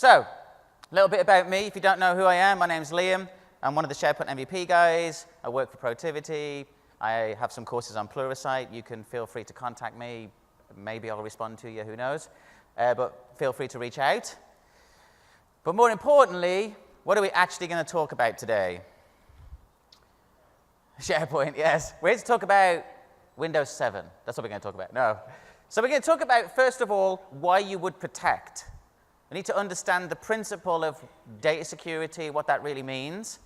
So, a little bit about me. If you don't know who I am, my name's Liam. I'm one of the SharePoint MVP guys. I work for Productivity. I have some courses on Pluralsight. You can feel free to contact me. Maybe I'll respond to you, who knows. But feel free to reach out. But more importantly, what are we actually going to talk about today? SharePoint, yes. We're here to talk about Windows 7. That's what we're going to talk about. No. So we're going to talk about, first of all, why you would protect. We need to understand the principle of data security, what that really means.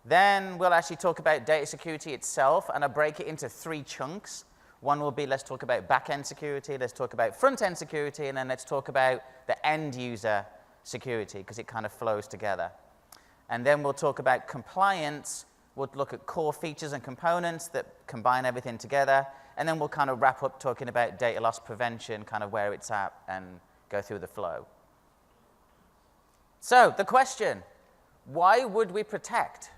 Then we'll actually talk about data security itself, and I'll break it into 3 chunks. One will be, let's talk about back-end security, let's talk about front-end security, and then let's talk about the end-user security, because it kind of flows together. And then we'll talk about compliance. We'll look at core features and components that combine everything together, and then we'll kind of wrap up talking about data loss prevention, kind of where it's at, and go through the flow. So, the question, why would we protect?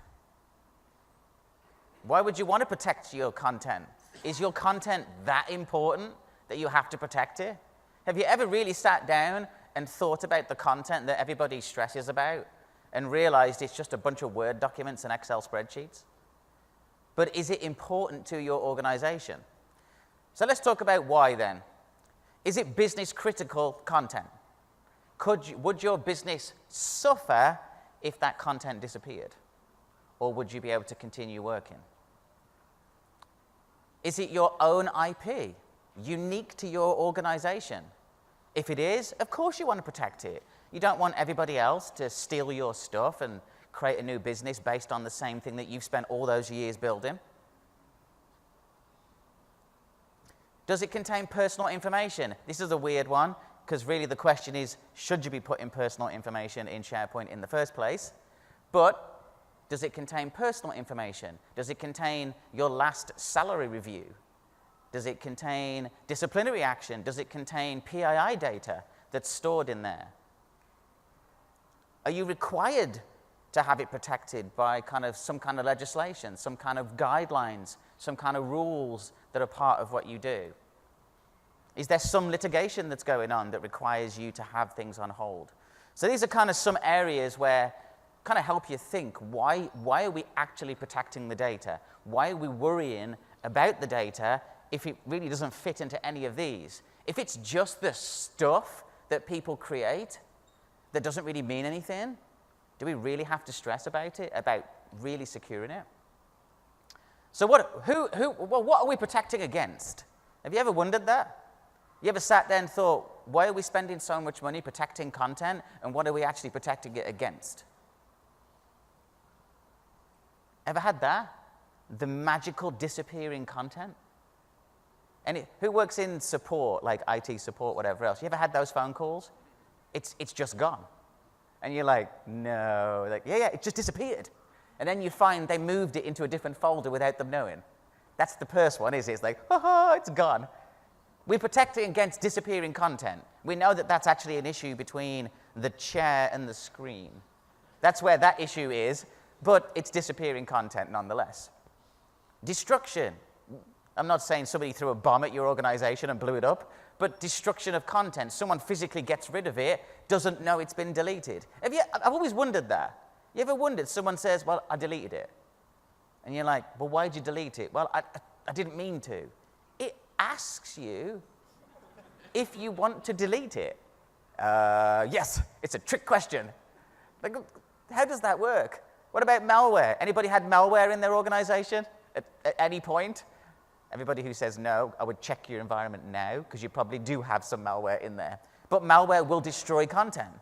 Why would you want to protect your content? Is your content that important that you have to protect it? Have you ever really sat down and thought about the content that everybody stresses about and realized it's just a bunch of Word documents and Excel spreadsheets? But is it important to your organization? So let's talk about why then. Is it business critical content? Would your business suffer if that content disappeared? Or would you be able to continue working? Is it your own IP, unique to your organization? If it is, of course you want to protect it. You don't want everybody else to steal your stuff and create a new business based on the same thing that you've spent all those years building. Does it contain personal information? This is a weird one, because really the question is, should you be putting personal information in SharePoint in the first place? But does it contain personal information? Does it contain your last salary review? Does it contain disciplinary action? Does it contain PII data that's stored in there? Are you required to have it protected by some kind of legislation, some kind of guidelines, some kind of rules that are part of what you do? Is there some litigation that's going on that requires you to have things on hold? So these are kind of some areas where kind of help you think, why are we actually protecting the data? Why are we worrying about the data if it really doesn't fit into any of these? If it's just the stuff that people create that doesn't really mean anything, do we really have to stress about it, about really securing it? So what are we protecting against? Have you ever wondered that? You ever sat there and thought, why are we spending so much money protecting content, and what are we actually protecting it against? Ever had that? The magical disappearing content? And who works in support, like IT support, whatever else? You ever had those phone calls? It's just gone. And you're like, no. Like, yeah, it just disappeared. And then you find they moved it into a different folder without them knowing. That's the first one, is it? It's like, it's gone. We're protecting against disappearing content. We know that that's actually an issue between the chair and the screen. That's where that issue is, but it's disappearing content nonetheless. Destruction. I'm not saying somebody threw a bomb at your organization and blew it up, but destruction of content. Someone physically gets rid of it, doesn't know it's been deleted. I've always wondered that. You ever wondered, someone says, well, I deleted it. And you're like, well, why'd you delete it? Well, I didn't mean to. It asks you if you want to delete it. Yes, it's a trick question. Like, how does that work? What about malware? Anybody had malware in their organization at any point? Everybody who says no, I would check your environment now, because you probably do have some malware in there. But malware will destroy content.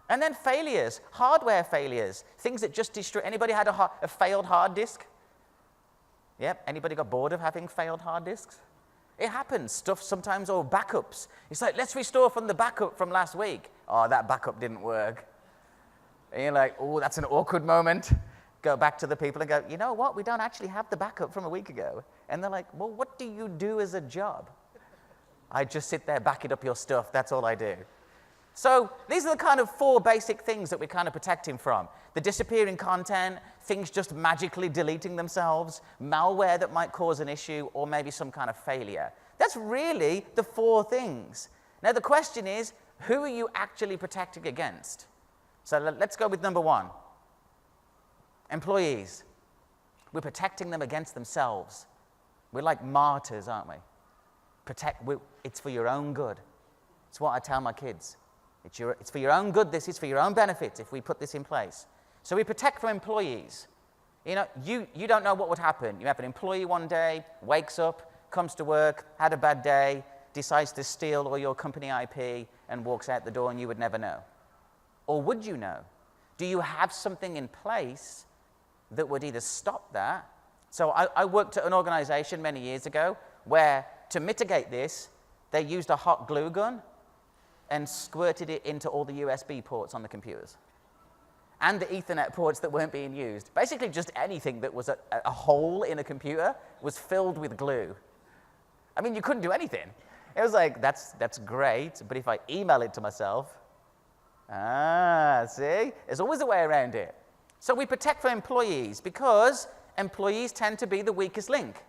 And then failures, hardware failures, things that just destroy. Anybody had a failed hard disk? Yep, anybody got bored of having failed hard disks? It happens, stuff sometimes, or backups. It's like, let's restore from the backup from last week. Oh, that backup didn't work. And you're like, oh, that's an awkward moment. Go back to the people and go, you know what, we don't actually have the backup from a week ago. And they're like, well, what do you do as a job? I just sit there, back it up your stuff, that's all I do. So these are the kind of 4 basic things that we're kind of protecting from. The disappearing content, things just magically deleting themselves, malware that might cause an issue, or maybe some kind of failure. That's really the 4 things. Now the question is, who are you actually protecting against? So let's go with number one. Employees. We're protecting them against themselves. We're like martyrs, aren't we? It's for your own good. It's what I tell my kids. It's for your own good. This is for your own benefit if we put this in place. So we protect from employees. You know, you don't know what would happen. You have an employee one day, wakes up, comes to work, had a bad day, decides to steal all your company IP and walks out the door, and you would never know. Or would you know? Do you have something in place that would either stop that? So I worked at an organization many years ago where, to mitigate this, they used a hot glue gun and squirted it into all the USB ports on the computers and the Ethernet ports that weren't being used. Basically, just anything that was a hole in a computer was filled with glue. I mean, you couldn't do anything. It was like, that's great, but if I email it to myself, see? There's always a way around it. So we protect for employees because employees tend to be the weakest link.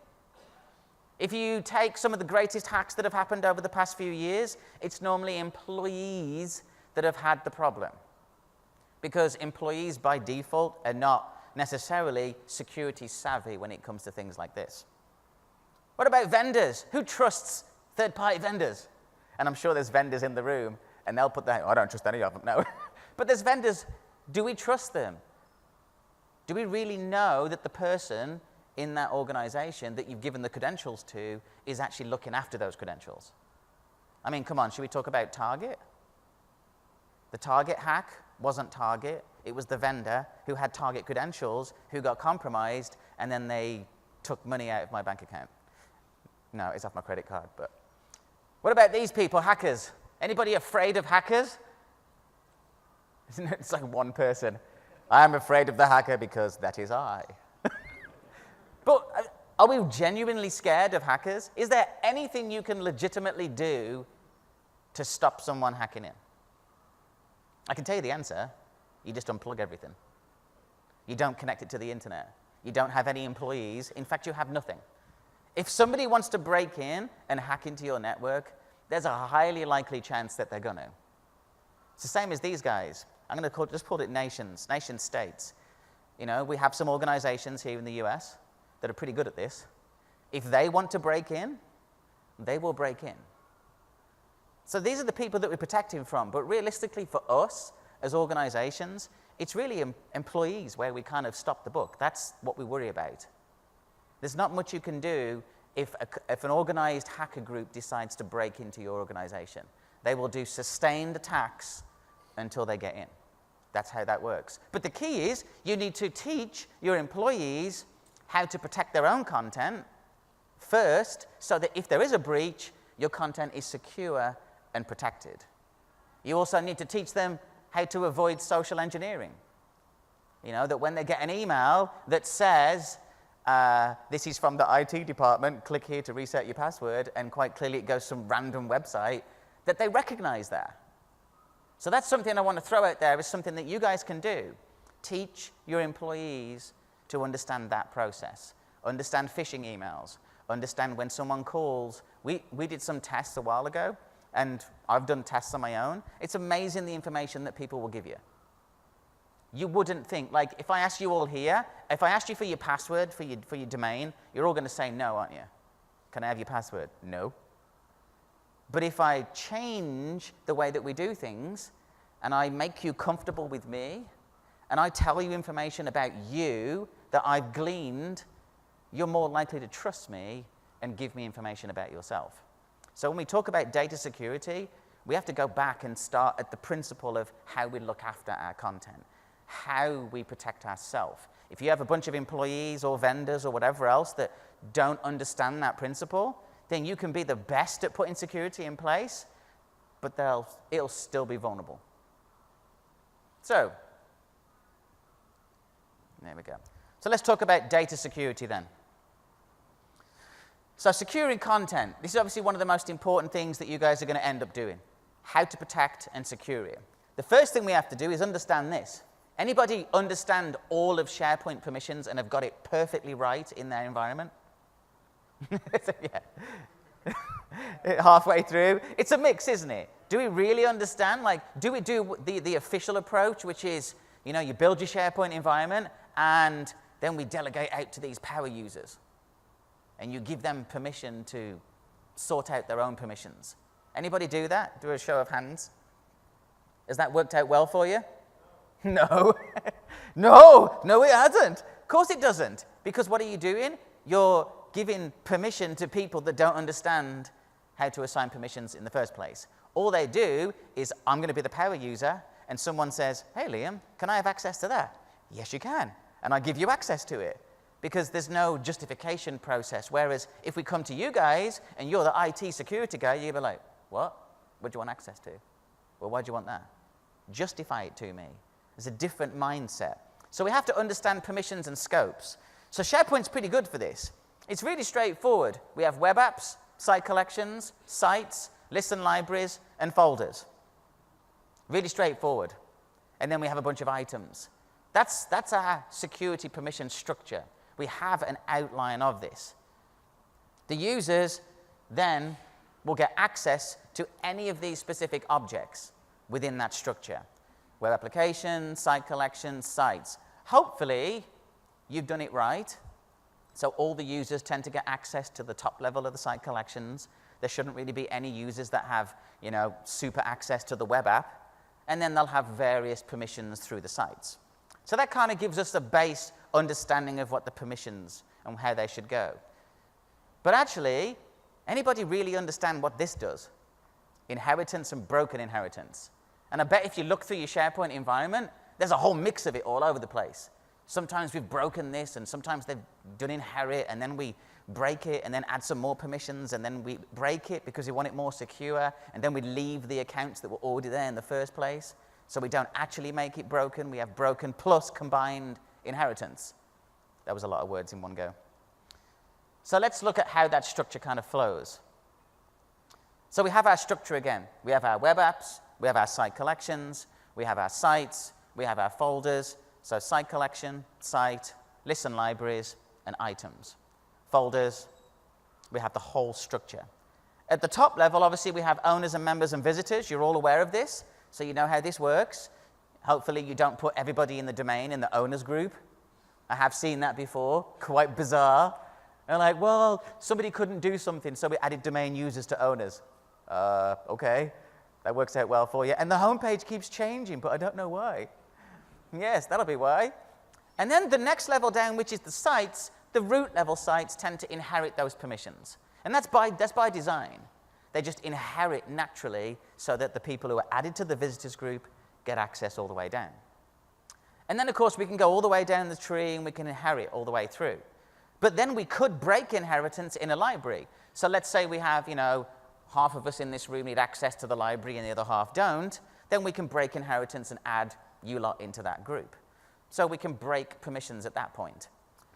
If you take some of the greatest hacks that have happened over the past few years, it's normally employees that have had the problem. Because employees by default are not necessarily security savvy when it comes to things like this. What about vendors? Who trusts third-party vendors? And I'm sure there's vendors in the room, and they'll put that, I don't trust any of them, no. But there's vendors, do we trust them? Do we really know that the person in that organization that you've given the credentials to is actually looking after those credentials? I mean, come on, should we talk about Target? The Target hack wasn't Target, it was the vendor who had Target credentials who got compromised, and then they took money out of my bank account. No, it's off my credit card, but. What about these people, hackers? Anybody afraid of hackers? It's like one person. I'm afraid of the hacker because that is I. But are we genuinely scared of hackers? Is there anything you can legitimately do to stop someone hacking in? I can tell you the answer. You just unplug everything. You don't connect it to the internet. You don't have any employees. In fact, you have nothing. If somebody wants to break in and hack into your network, there's a highly likely chance that they're going to. It's the same as these guys. I'm going to just call it nation states. You know, we have some organizations here in the US that are pretty good at this. If they want to break in, they will break in. So these are the people that we're protecting from. But realistically, for us as organizations, it's really employees where we kind of stop the book. That's what we worry about. There's not much you can do if an organized hacker group decides to break into your organization. They will do sustained attacks until they get in. That's how that works. But the key is you need to teach your employees how to protect their own content first, so that if there is a breach, your content is secure and protected. You also need to teach them how to avoid social engineering. You know, that when they get an email that says, this is from the IT department, click here to reset your password, and quite clearly it goes to some random website, that they recognize that. So that's something I want to throw out there as something that you guys can do. Teach your employees to understand that process. Understand phishing emails. Understand when someone calls. We did some tests a while ago, and I've done tests on my own. It's amazing the information that people will give you. You wouldn't think, like if I asked you all here, if I asked you for your password for your domain, you're all going to say no, aren't you? Can I have your password? No. But if I change the way that we do things, and I make you comfortable with me, and I tell you information about you that I've gleaned, you're more likely to trust me and give me information about yourself. So when we talk about data security, we have to go back and start at the principle of how we look after our content, how we protect ourselves. If you have a bunch of employees or vendors or whatever else that don't understand that principle, then you can be the best at putting security in place, but it'll still be vulnerable. So, there we go. So let's talk about data security then. So securing content, this is obviously one of the most important things that you guys are going to end up doing. How to protect and secure it. The first thing we have to do is understand this. Anybody understand all of SharePoint permissions and have got it perfectly right in their environment? Yeah. Halfway through. It's a mix, isn't it? do we really understand? Like, do we do the official approach, which is, you know, you build your SharePoint environment, and then we delegate out to these power users, and you give them permission to sort out their own permissions? Anybody do that? Do a show of hands. Has that worked out well for you? No. No, it hasn't. Of course it doesn't. Because what are you doing? You're giving permission to people that don't understand how to assign permissions in the first place. All they do is, I'm going to be the power user, and someone says, hey, Liam, can I have access to that? Yes, you can. And I give you access to it. Because there's no justification process. Whereas if we come to you guys, and you're the IT security guy, you'll be like, what? What do you want access to? Well, why do you want that? Justify it to me. There's a different mindset. So we have to understand permissions and scopes. So SharePoint's pretty good for this. It's really straightforward. We have web apps, site collections, sites, lists and libraries, and folders. Really straightforward. And then we have a bunch of items. That's our security permission structure. We have an outline of this. The users then will get access to any of these specific objects within that structure. Web applications, site collections, sites. Hopefully, you've done it right. So all the users tend to get access to the top level of the site collections. There shouldn't really be any users that have, you know, super access to the web app. And then they'll have various permissions through the sites. So that kind of gives us a base understanding of what the permissions and how they should go. But actually, anybody really understand what this does? Inheritance and broken inheritance. And I bet if you look through your SharePoint environment, there's a whole mix of it all over the place. Sometimes we've broken this, and sometimes they've done inherit, and then we break it, and then add some more permissions, and then we break it because we want it more secure, and then we leave the accounts that were already there in the first place. So we don't actually make it broken. We have broken plus combined inheritance. That was a lot of words in one go. So let's look at how that structure kind of flows. So we have our structure again. We have our web apps, we have our site collections, we have our sites, we have our folders. So site collection, site, lists and libraries, and items. Folders, we have the whole structure. At the top level, obviously, we have owners and members and visitors. You're all aware of this, so you know how this works. Hopefully, you don't put everybody in the domain in the owners group. I have seen that before, quite bizarre. They're like, well, somebody couldn't do something, so we added domain users to owners. Okay, that works out well for you. And the homepage keeps changing, but I don't know why. Yes, that'll be why. And then the next level down, which is the sites, the root level sites tend to inherit those permissions. And that's by design. They just inherit naturally so that the people who are added to the visitors group get access all the way down. And then, of course, we can go all the way down the tree and we can inherit all the way through. But then we could break inheritance in a library. So let's say we have, you know, half of us in this room need access to the library and the other half don't. Then we can break inheritance and add you lot into that group. So we can break permissions at that point.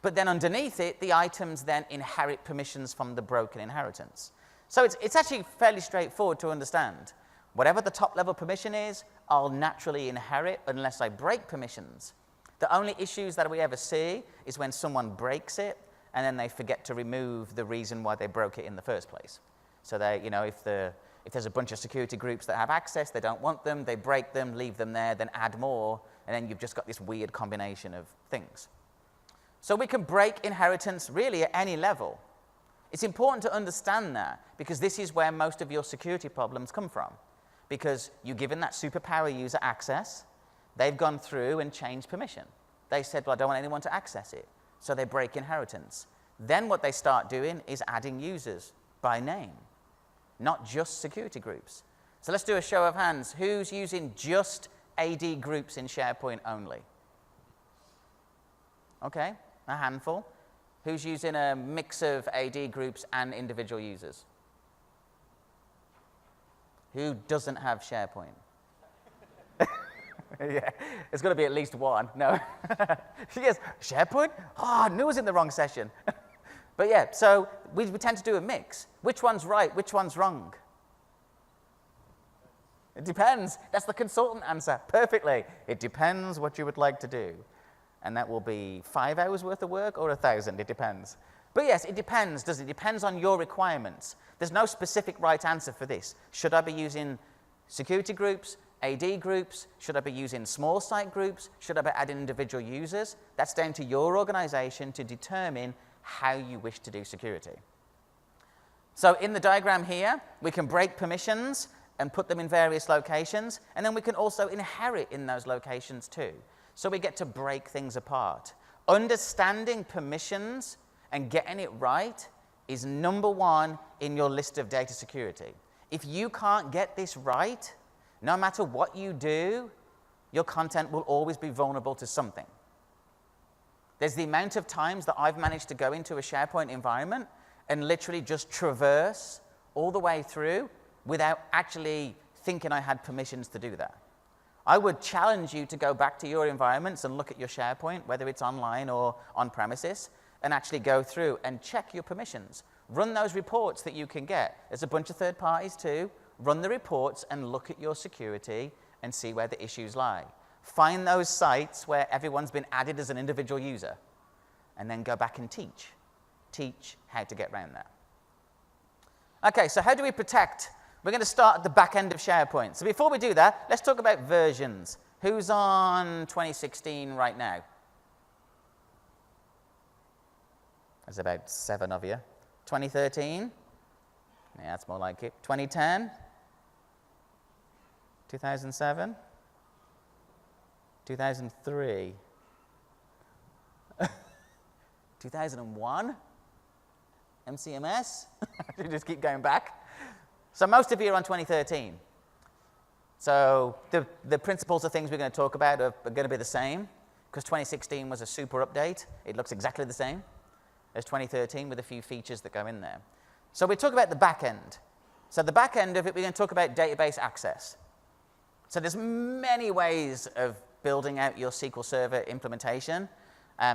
But then underneath it, the items then inherit permissions from the broken inheritance. So it's actually fairly straightforward to understand. Whatever the top level permission is, I'll naturally inherit unless I break permissions. The only issues that we ever see is when someone breaks it and then they forget to remove the reason why they broke it in the first place. So they, you know, if there's a bunch of security groups that have access, they don't want them, they break them, leave them there, then add more, and then you've just got this weird combination of things. So we can break inheritance really at any level. It's important to understand that because this is where most of your security problems come from. Because you've given that superpower user access, they've gone through and changed permission. They said, well, I don't want anyone to access it. So they break inheritance. Then what they start doing is adding users by name, not just security groups. So let's do a show of hands. Who's using just AD groups in SharePoint only? Okay, a handful. Who's using a mix of AD groups and individual users? Who doesn't have SharePoint? Yeah, it's got to be at least one. No. Yes, SharePoint? Oh, I knew I was in the wrong session. But yeah, so we tend to do a mix. Which one's right? Which one's wrong? It depends. That's the consultant answer. Perfectly. It depends what you would like to do. And that will be 5 hours worth of work or 1,000. It depends. But yes, it depends. Does it depends on your requirements? There's no specific right answer for this. Should I be using Security groups, AD groups, should I be using small site groups? Should I be adding individual users? That's down to your organization to determine how you wish to do security. So in the diagram here, we can break permissions and put them in various locations, and then we can also inherit in those locations too. So we get to break things apart. Understanding permissions and getting it right is number one in your list of data security. If you can't get this right, no matter what you do, your content will always be vulnerable to something. There's the amount of times that I've managed to go into a SharePoint environment and literally just traverse all the way through without actually thinking I had permissions to do that. I would challenge you to go back to your environments and look at your SharePoint, whether it's online or on premises, and actually go through and check your permissions. Run those reports that you can get. There's a bunch of third parties too. Run the reports and look at your security and see where the issues lie. Find those sites where everyone's been added as an individual user, and then go back and teach. Teach how to get around that. Okay, so how do we protect? We're going to start at the back end of SharePoint. So before we do that, let's talk about versions. Who's on 2016 right now? There's about 7 of you. 2013? Yeah, that's more like it. 2010? 2007? 2003? 2001? MCMS? You just keep going back. So most of you are on 2013. So the principles of things we're going to talk about are going to be the same, because 2016 was a super update. It looks exactly the same as 2013 with a few features that go in there. So we talk about the back end. So the back end of it, we're going to talk about database access. So there's many ways of building out your SQL Server implementation,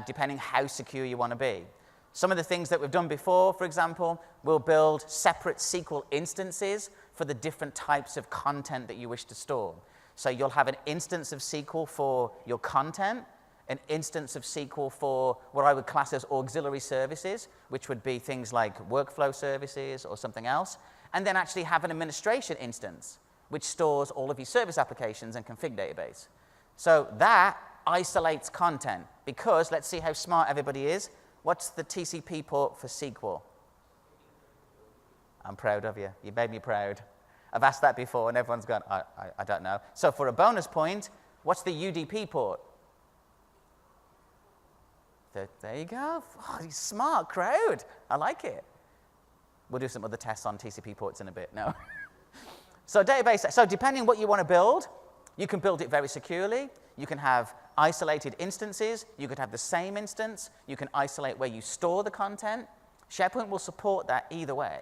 depending how secure you want to be. Some of the things that we've done before, for example, we'll build separate SQL instances for the different types of content that you wish to store. So you'll have an instance of SQL for your content, an instance of SQL for what I would class as auxiliary services, which would be things like workflow services or something else, and then actually have an administration instance, which stores all of your service applications and config database. So that isolates content, because let's see how smart everybody is. What's the TCP port for SQL? I'm proud of you. You made me proud. I've asked that before, and everyone's gone, I don't know. So for a bonus point, what's the UDP port? There you go. Oh, you smart crowd. I like it. We'll do some other tests on TCP ports in a bit. No. So database. So depending on what you want to build, you can build it very securely. You can have isolated instances. You could have the same instance. You can isolate where you store the content. SharePoint will support that either way.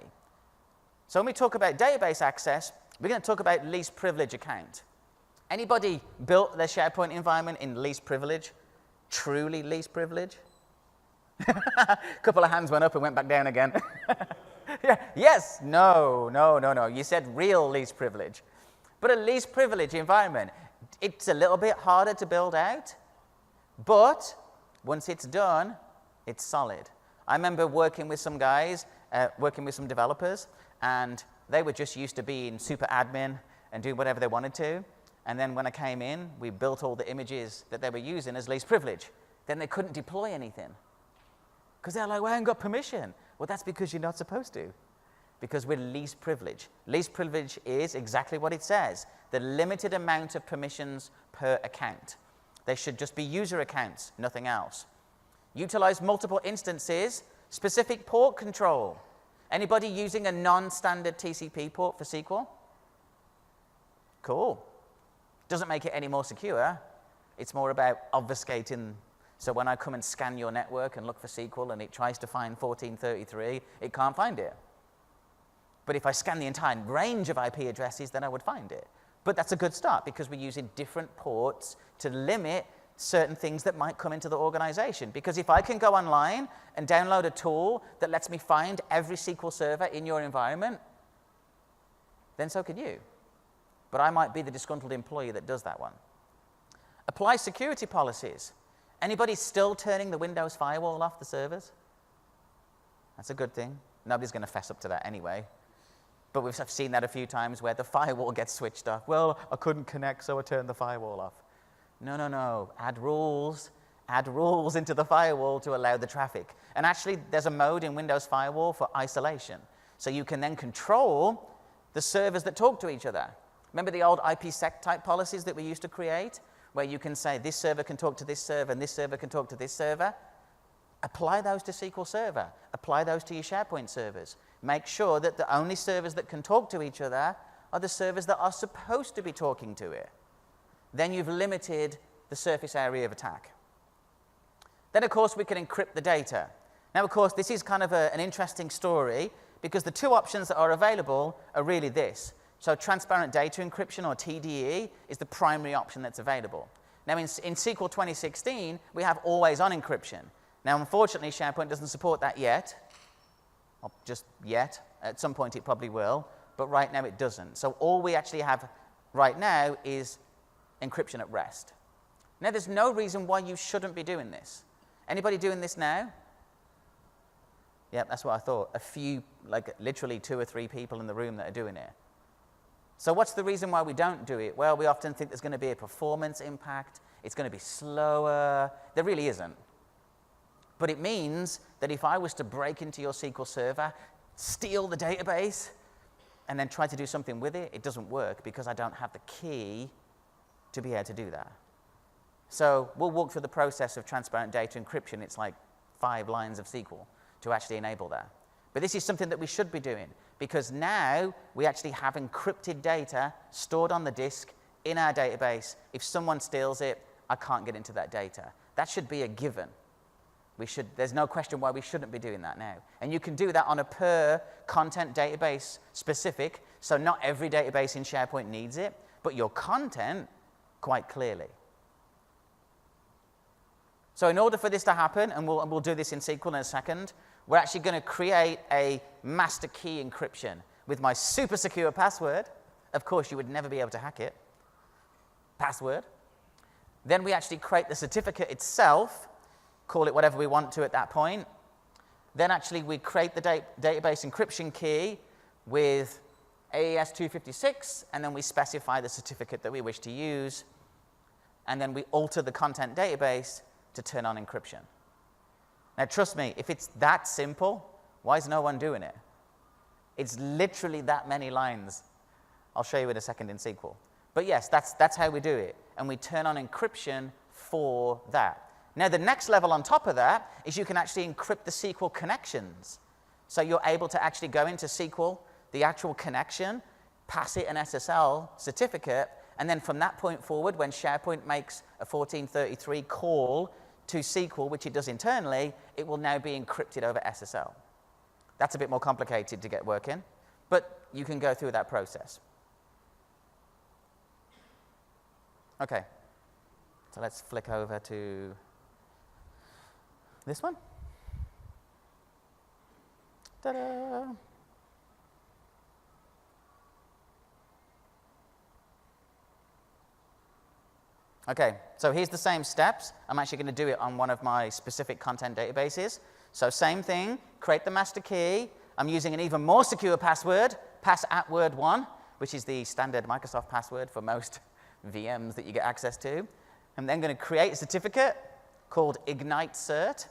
So when we talk about database access, we're going to talk about least privilege account. Anybody built their SharePoint environment in least privilege? Truly least privilege? A couple of hands went up and went back down again. Yeah. Yes. No. You said real least privilege. But a least privilege environment, it's a little bit harder to build out, but once it's done, it's solid. I remember working with some guys, working with some developers, and they were just used to being super admin and doing whatever they wanted to. And then when I came in, we built all the images that they were using as least privilege. Then they couldn't deploy anything, because they're like, well, I haven't got permission. Well, that's because you're not supposed to, because we're least privilege. Least privilege is exactly what it says, the limited amount of permissions per account. They should just be user accounts, nothing else. Utilize multiple instances, specific port control. Anybody using a non-standard TCP port for SQL? Cool. Doesn't make it any more secure. It's more about obfuscating. So when I come and scan your network and look for SQL and it tries to find 1433, it can't find it. But if I scan the entire range of IP addresses, then I would find it. But that's a good start, because we're using different ports to limit certain things that might come into the organization. Because if I can go online and download a tool that lets me find every SQL server in your environment, then so can you. But I might be the disgruntled employee that does that one. Apply security policies. Anybody still turning the Windows firewall off the servers? That's a good thing. Nobody's going to fess up to that anyway. But I've seen that a few times where the firewall gets switched off. Well, I couldn't connect, so I turned the firewall off. No, no, no. Add rules. Add rules into the firewall to allow the traffic. And actually, there's a mode in Windows Firewall for isolation. So you can then control the servers that talk to each other. Remember the old IPsec type policies that we used to create, where you can say this server can talk to this server and this server can talk to this server? Apply those to SQL Server. Apply those to your SharePoint servers. Make sure that the only servers that can talk to each other are the servers that are supposed to be talking to it. Then you've limited the surface area of attack. Then, of course, we can encrypt the data. Now, of course, this is kind of an interesting story because the two options that are available are really this. So transparent data encryption, or TDE, is the primary option that's available. Now, in SQL 2016, we have always-on encryption. Now, unfortunately, SharePoint doesn't support that yet. Or just yet. At some point, it probably will. But right now, it doesn't. So all we actually have right now is encryption at rest. Now, there's no reason why you shouldn't be doing this. Anybody doing this now? Yep, that's what I thought. A few, like literally 2 or 3 people in the room that are doing it. So what's the reason why we don't do it? Well, we often think there's going to be a performance impact. It's going to be slower. There really isn't. But it means that if I was to break into your SQL Server, steal the database, and then try to do something with it, it doesn't work because I don't have the key to be able to do that. So we'll walk through the process of transparent data encryption. It's like 5 lines of SQL to actually enable that. But this is something that we should be doing because now we actually have encrypted data stored on the disk in our database. If someone steals it, I can't get into that data. That should be a given. There's no question why we shouldn't be doing that now. And you can do that on a per content database specific. So not every database in SharePoint needs it, but your content quite clearly. So in order for this to happen, and we'll do this in SQL in a second, we're actually going to create a master key encryption with my super secure password. Of course, you would never be able to hack it. Password. Then we actually create the certificate itself, call it whatever we want to at that point. Then actually we create the database encryption key with AES 256, and then we specify the certificate that we wish to use. And then we alter the content database to turn on encryption. Now, trust me, if it's that simple, why is no one doing it? It's literally that many lines. I'll show you in a second in SQL. But yes, that's how we do it. And we turn on encryption for that. Now, the next level on top of that is you can actually encrypt the SQL connections. So you're able to actually go into SQL, the actual connection, pass it an SSL certificate, and then from that point forward, when SharePoint makes a 1433 call to SQL, which it does internally, it will now be encrypted over SSL. That's a bit more complicated to get working, but you can go through that process. Okay, so let's flick over to this one. Ta-da! Okay, so here's the same steps. I'm actually going to do it on one of my specific content databases. So same thing, create the master key. I'm using an even more secure password, pass@word1, which is the standard Microsoft password for most VMs that you get access to. I'm then going to create a certificate called Ignite Cert.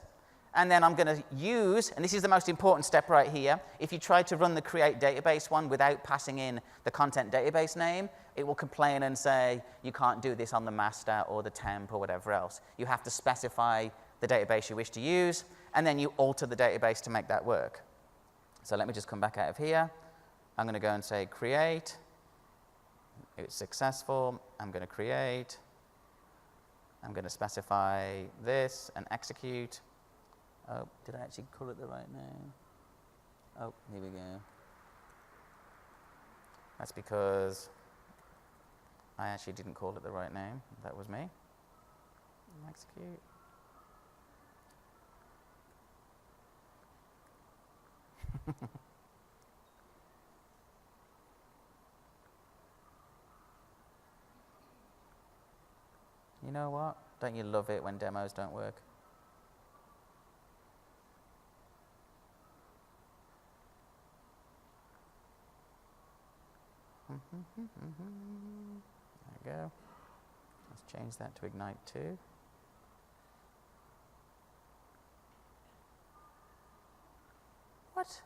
And then I'm going to use, and this is the most important step right here, if you try to run the create database one without passing in the content database name, it will complain and say, you can't do this on the master or the temp or whatever else. You have to specify the database you wish to use, and then you alter the database to make that work. So let me just come back out of here. I'm going to go and say create. If it's successful, I'm going to create. I'm going to specify this and execute. Oh, did I actually call it the right name? Oh, here we go. That's because I actually didn't call it the right name. That was me. Execute. You know what? Don't you love it when demos don't work? we go. Let's change that to Ignite 2. What?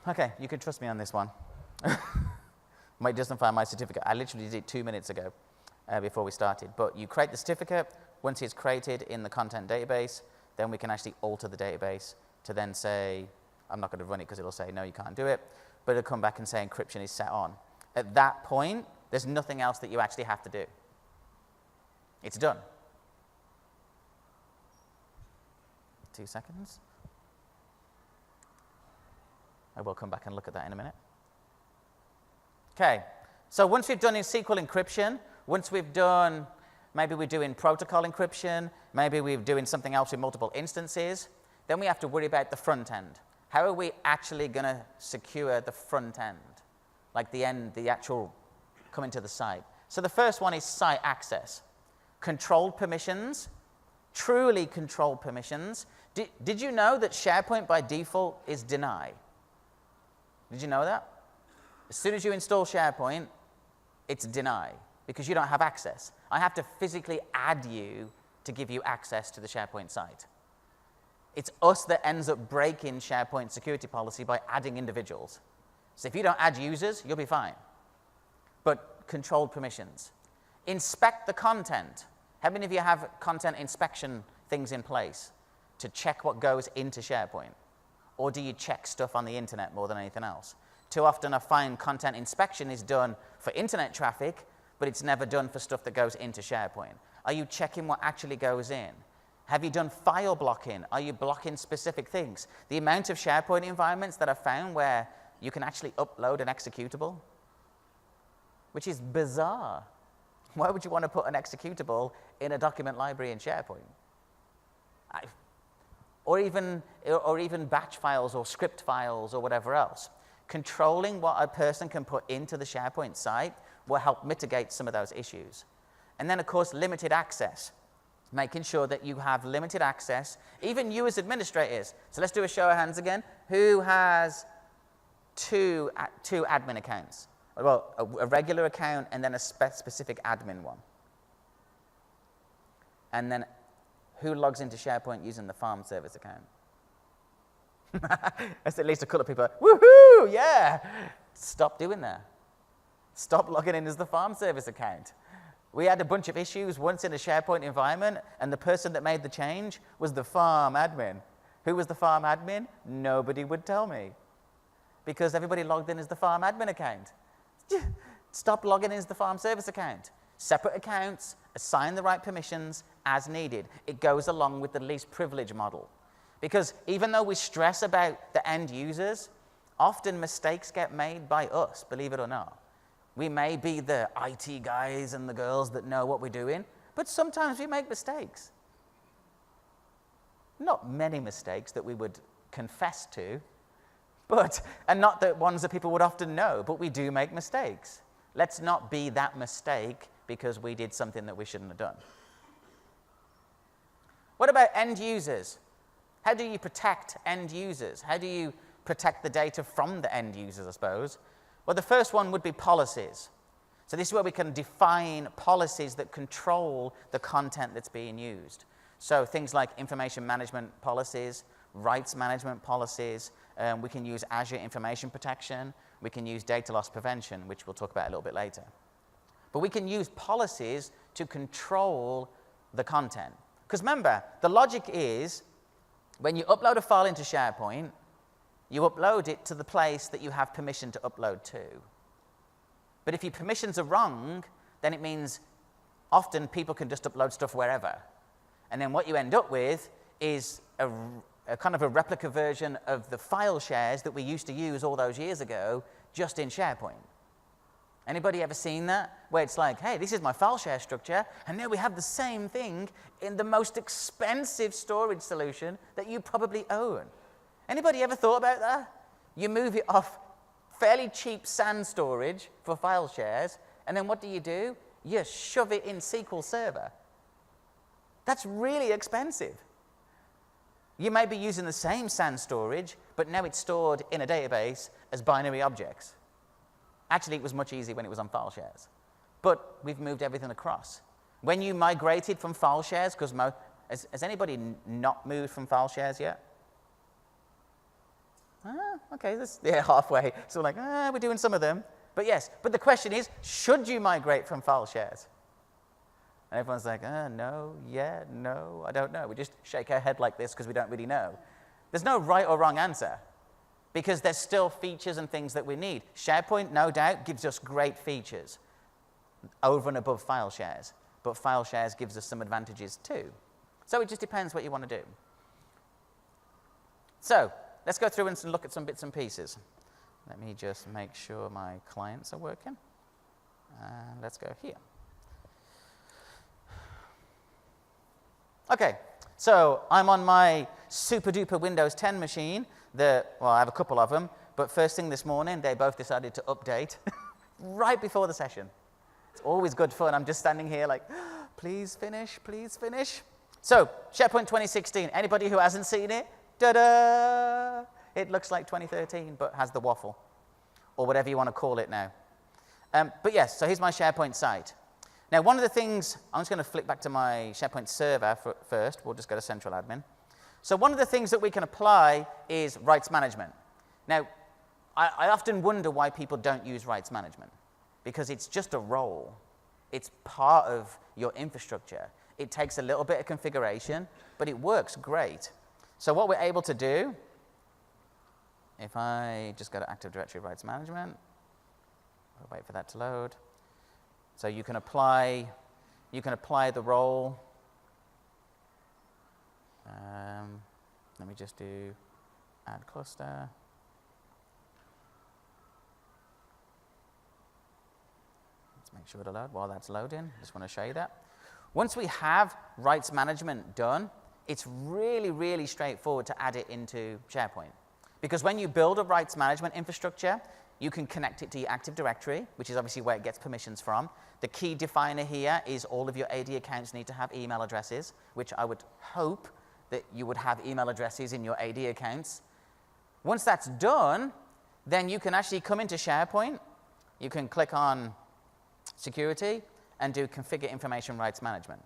Okay, you can trust me on this one. It doesn't find my certificate. I literally did it 2 minutes ago before we started. But you create the certificate. Once it's created in the content database, then we can actually alter the database to then say, I'm not going to run it because it'll say, no, you can't do it. But it'll come back and say encryption is set on. At that point, there's nothing else that you actually have to do. It's done. 2 seconds. I will come back and look at that in a minute. Okay, so once we've done in SQL encryption, once we've done, maybe we're doing protocol encryption, maybe we're doing something else with multiple instances, then we have to worry about the front end. How are we actually going to secure the front end? Like the end, the actual coming to the site. So the first one is site access. Controlled permissions, truly controlled permissions. Did you know that SharePoint by default is deny? Did you know that? As soon as you install SharePoint, it's deny because you don't have access. I have to physically add you to give you access to the SharePoint site. It's us that ends up breaking SharePoint security policy by adding individuals. So if you don't add users, you'll be fine. But controlled permissions. Inspect the content. How many of you have content inspection things in place to check what goes into SharePoint? Or do you check stuff on the internet more than anything else? Too often I find content inspection is done for internet traffic, but it's never done for stuff that goes into SharePoint. Are you checking what actually goes in? Have you done file blocking? Are you blocking specific things? The amount of SharePoint environments that I've found where you can actually upload an executable, which is bizarre. Why would you want to put an executable in a document library in SharePoint? Or even batch files or script files or whatever else. Controlling what a person can put into the SharePoint site will help mitigate some of those issues. And then, of course, limited access. Making sure that you have limited access, even you as administrators. So let's do a show of hands again. Who has two admin accounts? Well, a regular account and then a specific admin one. And then who logs into SharePoint using the farm service account? That's at least a couple of people. Woohoo! Yeah! Stop doing that. Stop logging in as the farm service account. We had a bunch of issues once in a SharePoint environment, and the person that made the change was the farm admin. Who was the farm admin? Nobody would tell me. Because everybody logged in as the farm admin account. Stop logging in as the farm service account. Separate accounts, assign the right permissions as needed. It goes along with the least privilege model. Because even though we stress about the end users, often mistakes get made by us, believe it or not. We may be the IT guys and the girls that know what we're doing, but sometimes we make mistakes. Not many mistakes that we would confess to, and not the ones that people would often know, but we do make mistakes. Let's not be that mistake because we did something that we shouldn't have done. What about end users? How do you protect end users? How do you protect the data from the end users, I suppose? Well, the first one would be policies. So this is where we can define policies that control the content that's being used. So things like information management policies, rights management policies. We can use Azure information protection. We can use data loss prevention, which we'll talk about a little bit later. But we can use policies to control the content. Because remember, the logic is when you upload a file into SharePoint, you upload it to the place that you have permission to upload to. But if your permissions are wrong, then it means often people can just upload stuff wherever. And then what you end up with is a kind of a replica version of the file shares that we used to use all those years ago, just in SharePoint. Anybody ever seen that? Where it's like, hey, this is my file share structure, and now we have the same thing in the most expensive storage solution that you probably own. Anybody ever thought about that? You move it off fairly cheap SAN storage for file shares, and then what do? You shove it in SQL Server. That's really expensive. You may be using the same SAN storage, but now it's stored in a database as binary objects. Actually, it was much easier when it was on file shares. But we've moved everything across. When you migrated from file shares, because has anybody not moved from file shares yet? Okay, halfway. So we're like, we're doing some of them. But yes, but the question is, should you migrate from file shares? And everyone's like, no, yeah, no, I don't know. We just shake our head like this because we don't really know. There's no right or wrong answer because there's still features and things that we need. SharePoint, no doubt, gives us great features over and above file shares. But file shares gives us some advantages too. So it just depends what you want to do. So let's go through and look at some bits and pieces. Let me just make sure my clients are working. Let's go here. Okay, so I'm on my super duper Windows 10 machine. Well, I have a couple of them, but first thing this morning, they both decided to update right before the session. It's always good fun. I'm just standing here like, please finish, please finish. So, SharePoint 2016, anybody who hasn't seen it? Ta-da! It looks like 2013, but has the waffle, or whatever you want to call it now. But yes, so here's my SharePoint site. Now, one of the things, I'm just going to flip back to my SharePoint server first. We'll just go to Central Admin. So one of the things that we can apply is rights management. Now, I often wonder why people don't use rights management, because it's just a role. It's part of your infrastructure. It takes a little bit of configuration, but it works great. So what we're able to do, if I just go to Active Directory Rights Management, I'll wait for that to load. So you can apply the role. Let me just do add cluster. Let's make sure it'll load while that's loading. Just want to show you that. Once we have rights management done, it's really, really straightforward to add it into SharePoint. Because when you build a rights management infrastructure, you can connect it to your Active Directory, which is obviously where it gets permissions from. The key definer here is all of your AD accounts need to have email addresses, which I would hope that you would have email addresses in your AD accounts. Once that's done, then you can actually come into SharePoint. You can click on Security and do Configure Information Rights Management.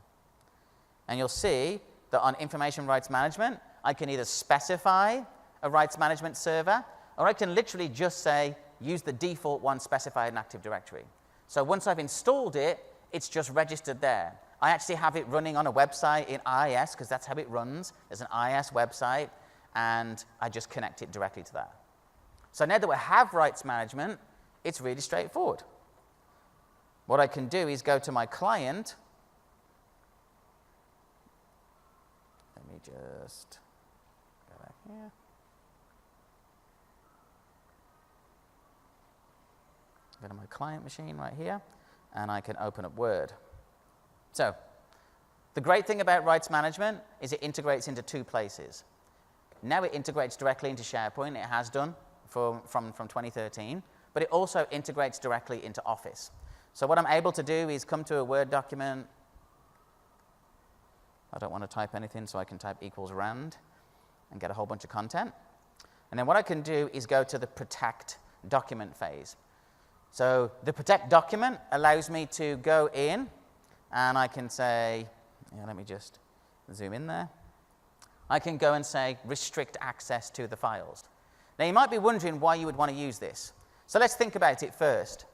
And you'll see that on Information Rights Management, I can either specify a rights management server, or I can literally just say, use the default one specified in Active Directory. So once I've installed it, it's just registered there. I actually have it running on a website in IIS, because that's how it runs. There's an IIS website, and I just connect it directly to that. So now that we have rights management, it's really straightforward. What I can do is go to my client. Let me just go back here. Go to my client machine right here, and I can open up Word. So the great thing about rights management is it integrates into two places. Now it integrates directly into SharePoint. It has done from 2013, but it also integrates directly into Office. So what I'm able to do is come to a Word document. I don't want to type anything, so I can type =rand and get a whole bunch of content. And then what I can do is go to the protect document phase. So the protect document allows me to go in, and I can say, let me just zoom in there. I can go and say restrict access to the files. Now you might be wondering why you would want to use this. So let's think about it first.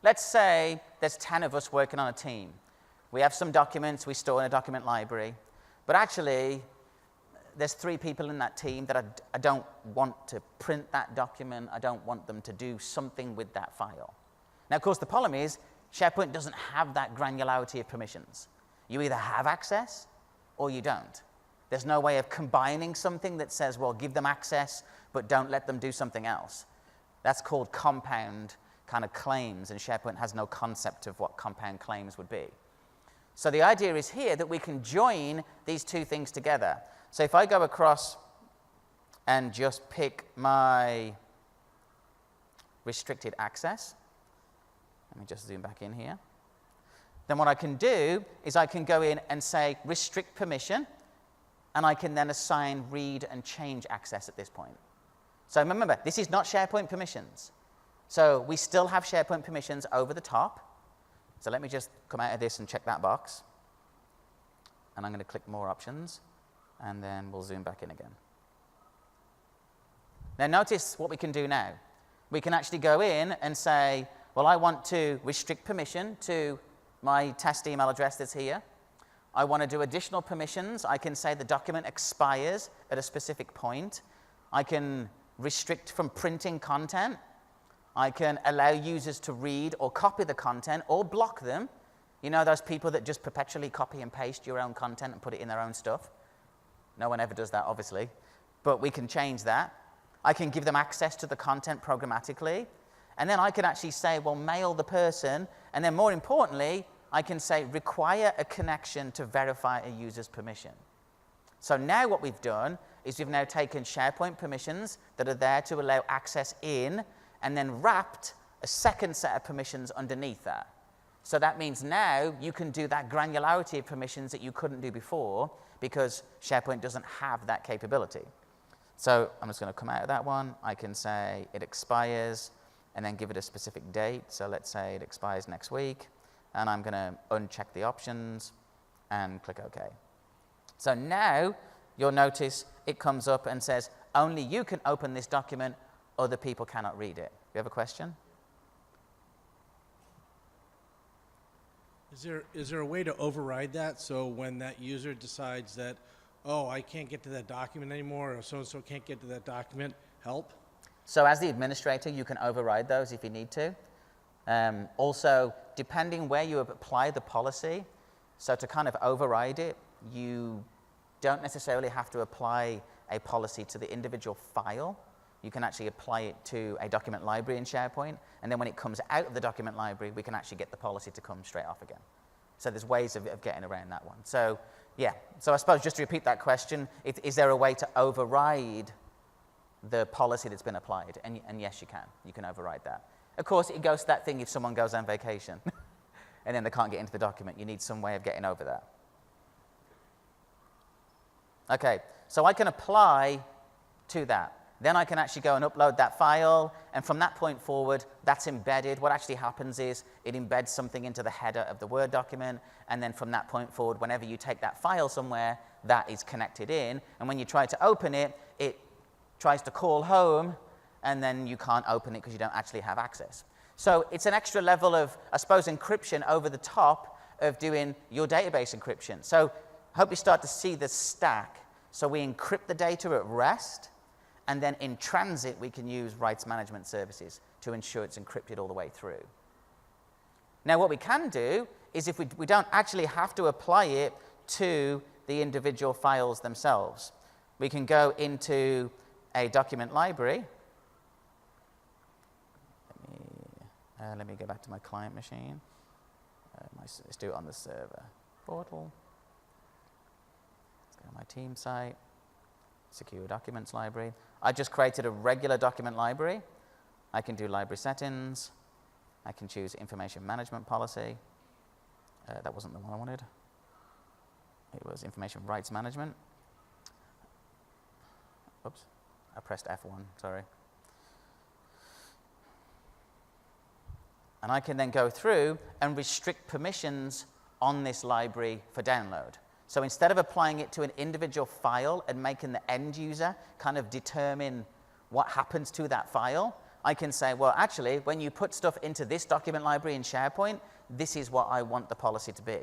Let's say there's 10 of us working on a team. We have some documents we store in a document library, but actually there's 3 people in that team that I don't want to print that document. I don't want them to do something with that file. Now, of course, the problem is SharePoint doesn't have that granularity of permissions. You either have access or you don't. There's no way of combining something that says, well, give them access, but don't let them do something else. That's called compound kind of claims, and SharePoint has no concept of what compound claims would be. So the idea is here that we can join these two things together. So if I go across and just pick my restricted access, let me just zoom back in here. Then what I can do is I can go in and say restrict permission, and I can then assign read and change access at this point. So remember, this is not SharePoint permissions. So we still have SharePoint permissions over the top. So let me just come out of this and check that box. And I'm going to click More Options, and then we'll zoom back in again. Now notice what we can do now. We can actually go in and say, well, I want to restrict permission to my test email address that's here. I want to do additional permissions. I can say the document expires at a specific point. I can restrict from printing content. I can allow users to read or copy the content or block them. You know those people that just perpetually copy and paste your own content and put it in their own stuff? No one ever does that, obviously. But we can change that. I can give them access to the content programmatically. And then I can actually say, well, mail the person. And then more importantly, I can say, require a connection to verify a user's permission. So now what we've done is we've now taken SharePoint permissions that are there to allow access in, and then wrapped a second set of permissions underneath that. So that means now you can do that granularity of permissions that you couldn't do before because SharePoint doesn't have that capability. So I'm just going to come out of that one. I can say it expires and then give it a specific date. So let's say it expires next week. And I'm going to uncheck the options and click OK. So now you'll notice it comes up and says, only you can open this document, other people cannot read it. You have a question? Is there a way to override that so when that user decides that, oh, I can't get to that document anymore, or so-and-so can't get to that document, help? So as the administrator, you can override those if you need to. Also, depending where you apply the policy, so to kind of override it, you don't necessarily have to apply a policy to the individual file. You can actually apply it to a document library in SharePoint, and then when it comes out of the document library, we can actually get the policy to come straight off again. So there's ways of getting around that one. So yeah, so I suppose just to repeat that question, is there a way to override the policy that's been applied? And yes, you can. You can override that. Of course, it goes to that thing if someone goes on vacation and then they can't get into the document. You need some way of getting over that. Okay, so I can apply to that. Then I can actually go and upload that file, and from that point forward, that's embedded. What actually happens is it embeds something into the header of the Word document, and then from that point forward, whenever you take that file somewhere, that is connected in, and when you try to open it, it tries to call home, and then you can't open it because you don't actually have access. So it's an extra level of, I suppose, encryption over the top of doing your database encryption. So I hope you start to see the stack. So we encrypt the data at rest, and then in transit, we can use rights management services to ensure it's encrypted all the way through. Now, what we can do is if we don't actually have to apply it to the individual files themselves. We can go into a document library. Let me go back to my client machine. Let's do it on the server portal. Let's go to my team site. Secure Documents Library. I just created a regular document library. I can do library settings. I can choose information management policy. That wasn't the one I wanted. It was information rights management. Oops, I pressed F1, sorry. And I can then go through and restrict permissions on this library for download. So instead of applying it to an individual file and making the end user kind of determine what happens to that file, I can say, well, actually, when you put stuff into this document library in SharePoint, this is what I want the policy to be.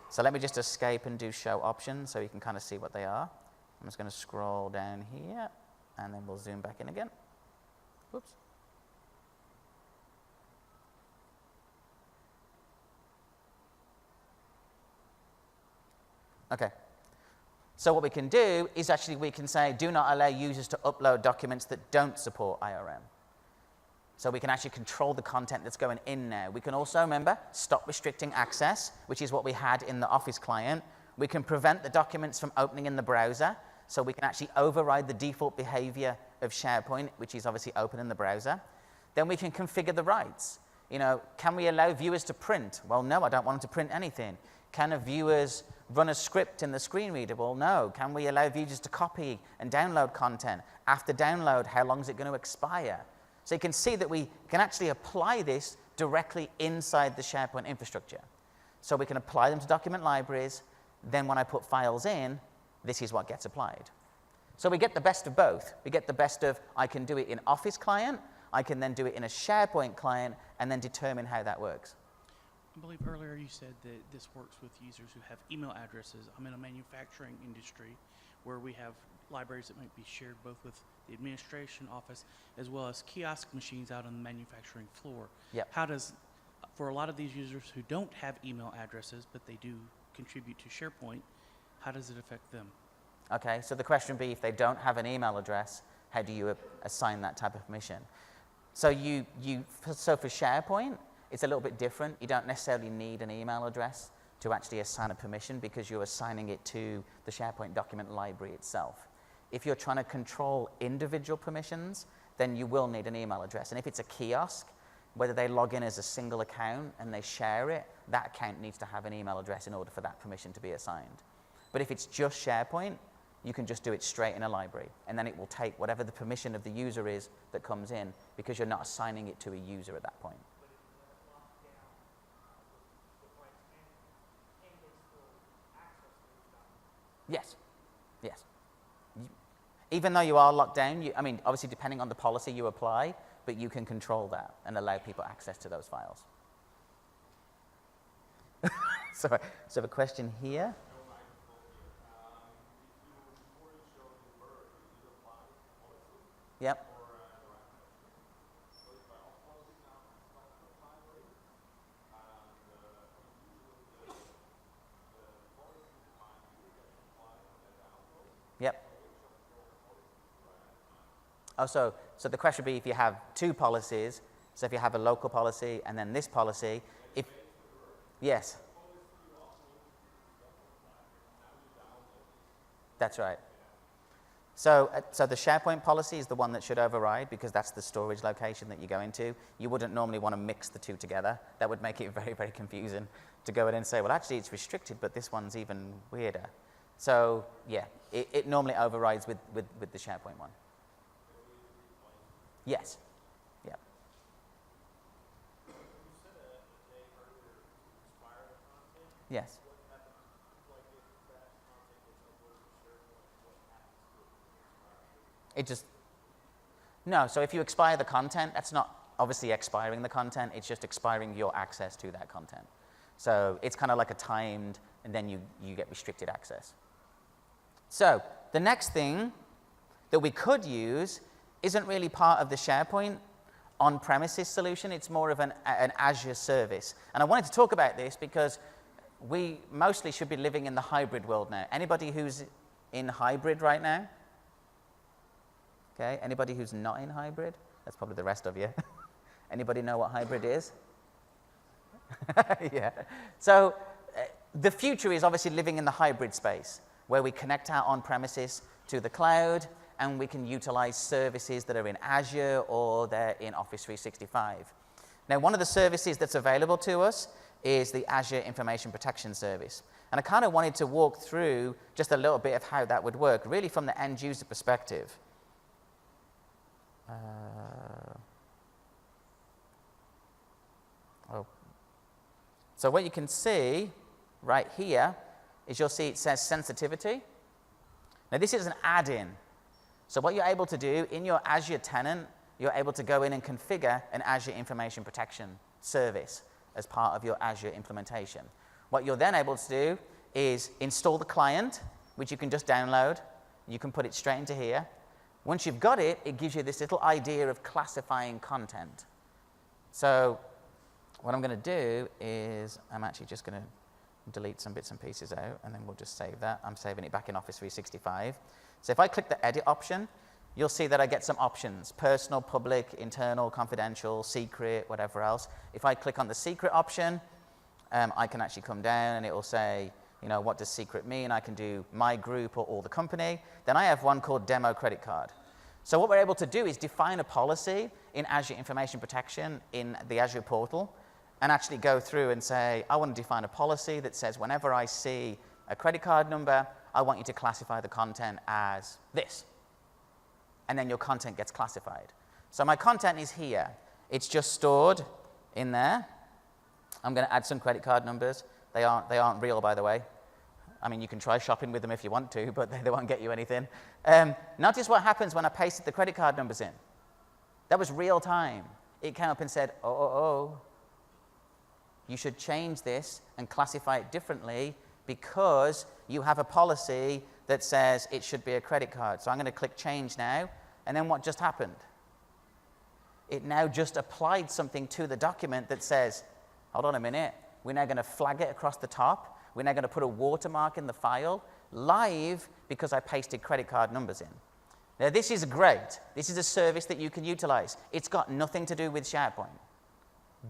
So let me just escape and do show options so you can kind of see what they are. I'm just going to scroll down here, and then we'll zoom back in again. Whoops. Okay. So what we can do is actually we can say, do not allow users to upload documents that don't support IRM. So we can actually control the content that's going in now. We can also, remember, stop restricting access, which is what we had in the Office client. We can prevent the documents from opening in the browser. So we can actually override the default behavior of SharePoint, which is obviously open in the browser. Then we can configure the rights. You know, can we allow viewers to print? Well, no, I don't want them to print anything. Can viewers run a script in the screen reader? Well, no. Can we allow viewers to copy and download content? After download, how long is it going to expire? So you can see that we can actually apply this directly inside the SharePoint infrastructure. So we can apply them to document libraries. Then when I put files in, this is what gets applied. So we get the best of both. We get the best of, I can do it in Office client, I can then do it in a SharePoint client, and then determine how that works. I believe earlier you said that this works with users who have email addresses. I'm in a manufacturing industry where we have libraries that might be shared both with the administration office as well as kiosk machines out on the manufacturing floor. Yep. How does, for a lot of these users who don't have email addresses but they do contribute to SharePoint, how does it affect them? Okay, so the question would be, if they don't have an email address, how do you assign that type of permission? So so for SharePoint, it's a little bit different. You don't necessarily need an email address to actually assign a permission because you're assigning it to the SharePoint document library itself. If you're trying to control individual permissions, then you will need an email address. And if it's a kiosk, whether they log in as a single account and they share it, that account needs to have an email address in order for that permission to be assigned. But if it's just SharePoint, you can just do it straight in a library, and then it will take whatever the permission of the user is that comes in, because you're not assigning it to a user at that point. Yes, yes. Even though you are locked down, I mean, obviously depending on the policy you apply, but you can control that and allow people access to those files. So a question here. Yep. Yep. Oh, so the question would be, if you have two policies, so if you have a local policy and then this policy, if, yes. That's right. So the SharePoint policy is the one that should override, because that's the storage location that you go into. You wouldn't normally want to mix the two together. That would make it very, very confusing to go in and say, well, actually it's restricted, but this one's even weirder. So yeah, it normally overrides with the SharePoint one. Yes. Yeah. Yes. It just, no, so if you expire the content, that's not obviously expiring the content, it's just expiring your access to that content. So it's kind of like a timed, and then you get restricted access. So the next thing that we could use isn't really part of the SharePoint on-premises solution, it's more of an Azure service. And I wanted to talk about this because we mostly should be living in the hybrid world now. Anybody who's in hybrid right now? Okay, anybody who's not in hybrid? That's probably the rest of you. Anybody know what hybrid is? Yeah. So the future is obviously living in the hybrid space, where we connect our on-premises to the cloud, and we can utilize services that are in Azure or they're in Office 365. Now, one of the services that's available to us is the Azure Information Protection Service. And I kind of wanted to walk through just a little bit of how that would work, really from the end user perspective. So what you can see right here is you'll see it says sensitivity. Now this is an add-in. So what you're able to do in your Azure tenant, you're able to go in and configure an Azure Information Protection service as part of your Azure implementation. What you're then able to do is install the client, which you can just download. You can put it straight into here. Once you've got it, it gives you this little idea of classifying content. So what I'm going to do is I'm actually just going to delete some bits and pieces out, and then we'll just save that. I'm saving it back in Office 365. So if I click the edit option, you'll see that I get some options: personal, public, internal, confidential, secret, whatever else. If I click on the secret option, I can actually come down and it will say, you know, what does secret mean? I can do my group or all the company. Then I have one called demo credit card. So what we're able to do is define a policy in Azure Information Protection in the Azure portal, and actually go through and say, I want to define a policy that says whenever I see a credit card number, I want you to classify the content as this. And then your content gets classified. So my content is here. It's just stored in there. I'm going to add some credit card numbers. They aren't real, by the way. I mean, you can try shopping with them if you want to, but they won't get you anything. Notice what happens when I pasted the credit card numbers in. That was real time. It came up and said, oh, you should change this and classify it differently because you have a policy that says it should be a credit card. So I'm going to click change now, and then what just happened? It now just applied something to the document that says, hold on a minute, we're now going to flag it across the top. We're now going to put a watermark in the file live because I pasted credit card numbers in. Now, this is great. This is a service that you can utilize. It's got nothing to do with SharePoint,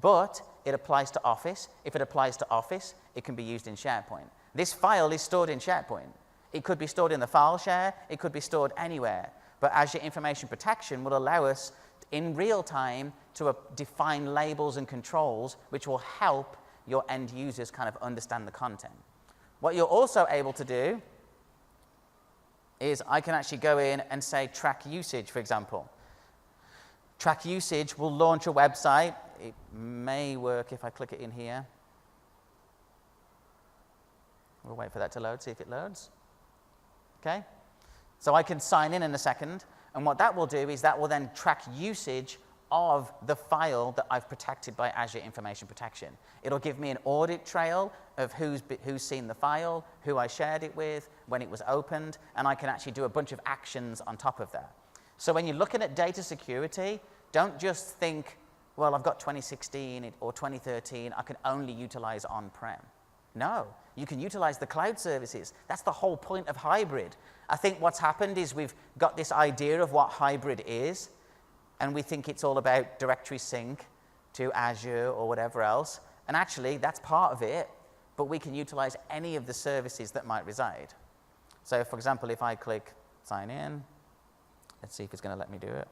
but it applies to Office. If it applies to Office, it can be used in SharePoint. This file is stored in SharePoint. It could be stored in the file share. It could be stored anywhere. But Azure Information Protection will allow us in real time to define labels and controls which will help your end users kind of understand the content. What you're also able to do is I can actually go in and say track usage, for example. Track usage will launch a website. It may work if I click it in here. We'll wait for that to load, see if it loads. Okay? So I can sign in a second, and what that will do is that will then track usage of the file that I've protected by Azure Information Protection. It'll give me an audit trail of who's seen the file, who I shared it with, when it was opened, and I can actually do a bunch of actions on top of that. So when you're looking at data security, don't just think, well, I've got 2016 or 2013, I can only utilize on-prem. No, you can utilize the cloud services. That's the whole point of hybrid. I think what's happened is we've got this idea of what hybrid is, and we think it's all about directory sync to Azure or whatever else. And actually, that's part of it, but we can utilize any of the services that might reside. So, for example, if I click sign in, let's see if it's going to let me do it.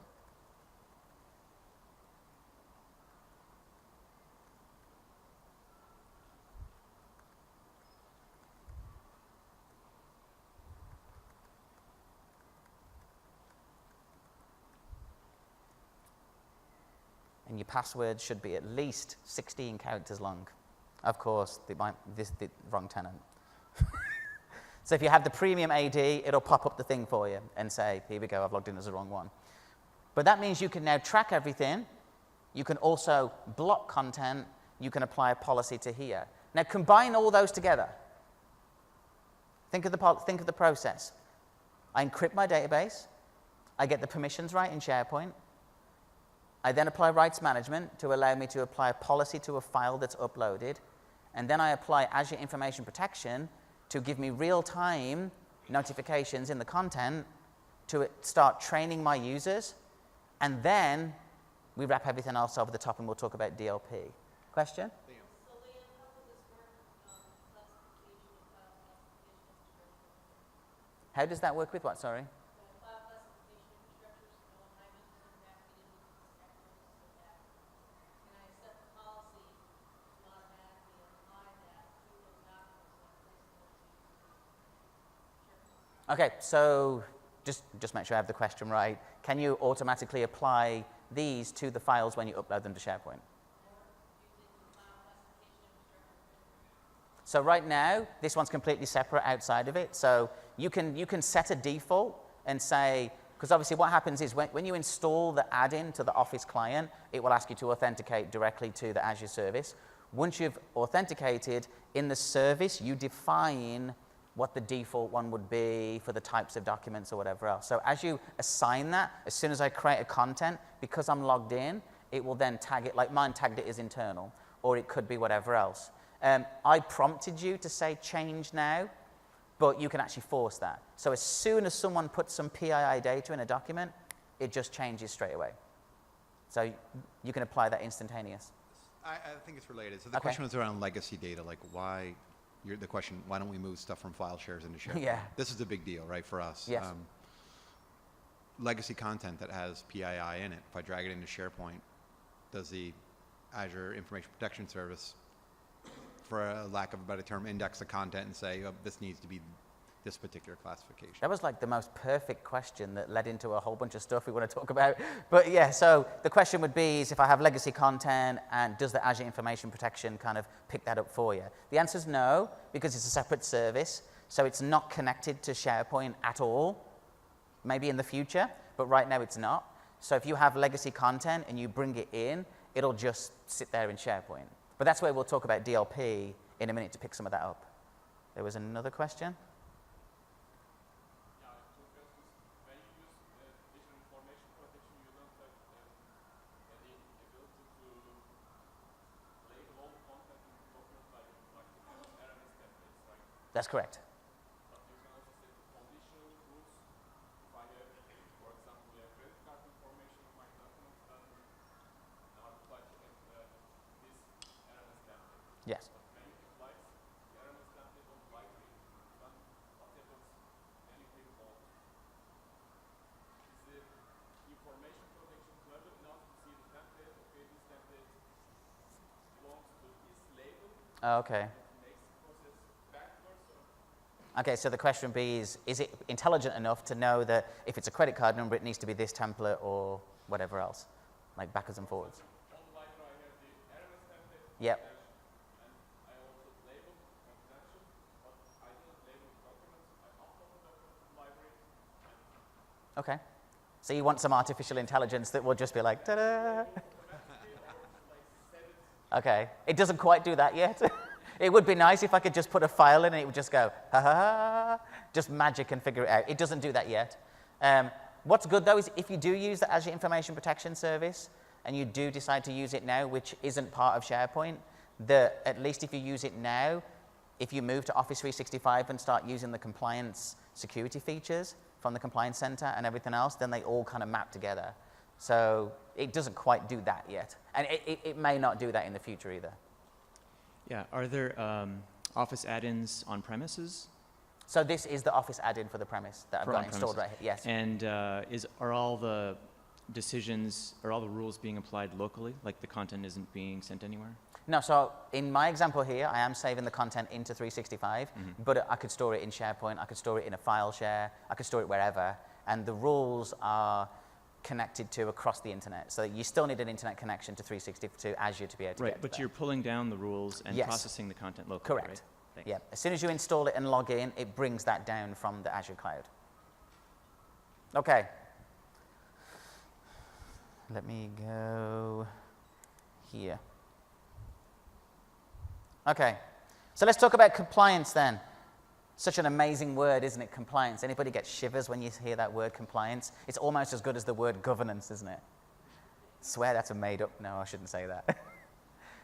And your password should be at least 16 characters long. Of course, the wrong tenant. So if you have the premium AD, it'll pop up the thing for you and say, here we go, I've logged in as the wrong one. But that means you can now track everything. You can also block content. You can apply a policy to here. Now combine all those together. Think of the process. I encrypt my database. I get the permissions right in SharePoint. I then apply rights management to allow me to apply a policy to a file that's uploaded. And then I apply Azure Information Protection to give me real-time notifications in the content to start training my users. And then we wrap everything else over the top and we'll talk about DLP. Question? So, Liam, how would this work, classification of file classification? How does that work with what, sorry? File classification infrastructure, so when my users interact with it, so that can I set the policy to automatically apply that to those documents when I'm placing those users? Okay, so just make sure I have the question right. Can you automatically apply these to the files when you upload them to SharePoint? So right now, this one's completely separate outside of it. So you can set a default and say, because obviously what happens is when you install the add-in to the Office client, it will ask you to authenticate directly to the Azure service. Once you've authenticated, in the service, you define what the default one would be for the types of documents or whatever else. So as you assign that, as soon as I create a content, because I'm logged in, it will then tag it, like mine tagged it as internal, or it could be whatever else. I prompted you to say change now, but you can actually force that. So as soon as someone puts some PII data in a document, it just changes straight away. So you can apply that instantaneous. I think it's related. So the question was around legacy data, like why, the question, why don't we move stuff from file shares into SharePoint? Yeah. This is a big deal, right, for us. Yes. Legacy content that has PII in it, if I drag it into SharePoint, does the Azure Information Protection Service, for a lack of a better term, index the content and say, oh, this needs to be this particular classification? That was like the most perfect question that led into a whole bunch of stuff we want to talk about. But yeah, so the question would be is if I have legacy content, and does the Azure Information Protection kind of pick that up for you? The answer is no, because it's a separate service. So it's not connected to SharePoint at all. Maybe in the future, but right now it's not. So if you have legacy content and you bring it in, it'll just sit there in SharePoint. But that's where we'll talk about DLP in a minute to pick some of that up. There was another question. That's correct. Yes. Okay. Okay, so the question would be is it intelligent enough to know that if it's a credit card number, it needs to be this template or whatever else, like backwards and forwards? Yep. Okay. So you want some artificial intelligence that will just be like, ta-da! Okay. It doesn't quite do that yet. It would be nice if I could just put a file in and it would just go, ha ha ha, just magic and figure it out. It doesn't do that yet. What's good though is if you do use the Azure Information Protection Service and you do decide to use it now, which isn't part of SharePoint, at least if you use it now, if you move to Office 365 and start using the compliance security features from the Compliance Center and everything else, then they all kind of map together. So it doesn't quite do that yet. And it may not do that in the future either. Yeah, are there Office add-ins on premises? So this is the Office add-in for the premise that I've got installed right here, yes. And are all the decisions, are all the rules being applied locally, like the content isn't being sent anywhere? No, so in my example here, I am saving the content into 365, but I could store it in SharePoint, I could store it in a file share, I could store it wherever, and the rules are connected to across the internet. So you still need an internet connection to 360 to Azure to be able to get to but that. you're pulling down the rules and processing the content locally, Correct. right? Thanks. Yeah. As soon as you install it and log in, it brings that down from the Azure cloud. Okay. Let me go here. Okay. So let's talk about compliance then. Such an amazing word, isn't it, compliance? Anybody get shivers when you hear that word compliance? It's almost as good as the word governance, isn't it? Swear that's a made up, no, I shouldn't say that.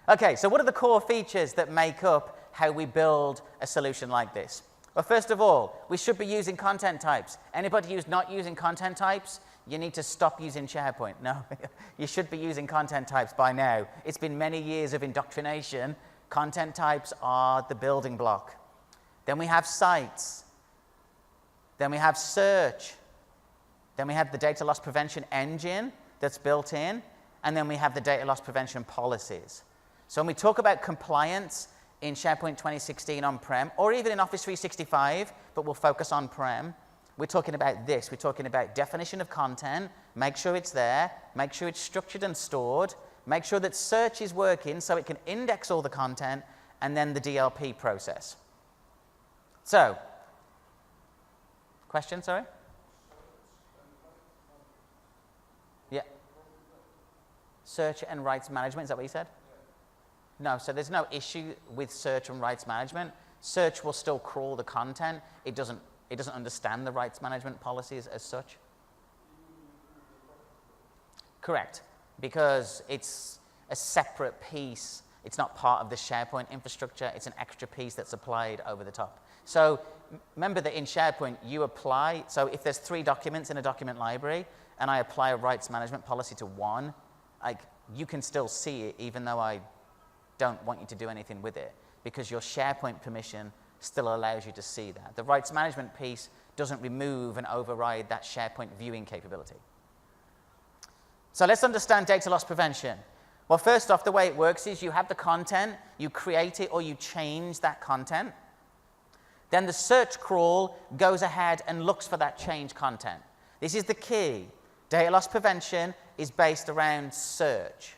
Okay, so what are the core features that make up how we build a solution like this? Well, first of all, we should be using content types. Anybody who's not using content types, you need to stop using SharePoint. No, you should be using content types by now. It's been many years of indoctrination. Content types are the building block. Then we have sites. Then we have search. Then we have the data loss prevention engine that's built in. And then we have the data loss prevention policies. So when we talk about compliance in SharePoint 2016 on-prem, or even in Office 365, but we'll focus on-prem, we're talking about this. We're talking about definition of content, make sure it's there, make sure it's structured and stored, make sure that search is working so it can index all the content, and then the DLP process. So, question, sorry? Yeah. Search and rights management, is that what you said? No, so there's no issue with search and rights management. Search will still crawl the content. It doesn't understand the rights management policies as such. Correct, because it's a separate piece. It's not part of the SharePoint infrastructure. It's an extra piece that's applied over the top. So remember that in SharePoint, you apply, so if there's 3 documents in a document library, and I apply a rights management policy to one, you can still see it even though I don't want you to do anything with it, because your SharePoint permission still allows you to see that. The rights management piece doesn't remove and override that SharePoint viewing capability. So let's understand data loss prevention. Well, first off, the way it works is you have the content, you create it or you change that content. Then the search crawl goes ahead and looks for that changed content. This is the key. Data loss prevention is based around search.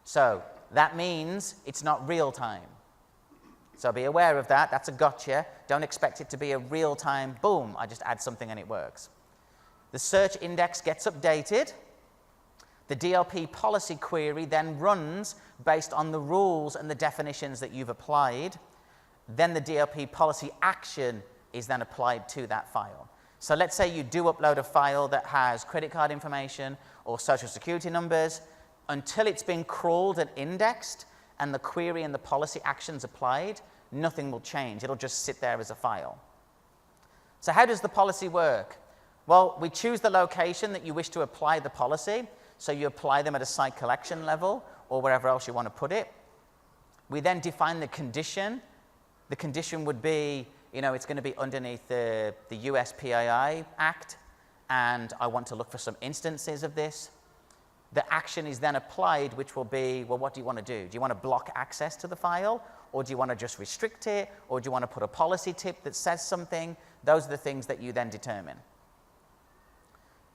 So that means it's not real time. So be aware of that. That's a gotcha. Don't expect it to be a real time, boom, I just add something and it works. The search index gets updated. The DLP policy query then runs based on the rules and the definitions that you've applied. Then the DLP policy action is then applied to that file. So let's say you do upload a file that has credit card information or social security numbers. Until it's been crawled and indexed and the query and the policy actions applied, nothing will change. It'll just sit there as a file. So how does the policy work? Well, we choose the location that you wish to apply the policy. So you apply them at a site collection level or wherever else you want to put it. We then define the condition. The condition would be, it's going to be underneath the US PII Act, and I want to look for some instances of this. The action is then applied, which will be, well, what do you want to do? Do you want to block access to the file, or do you want to just restrict it, or do you want to put a policy tip that says something? Those are the things that you then determine.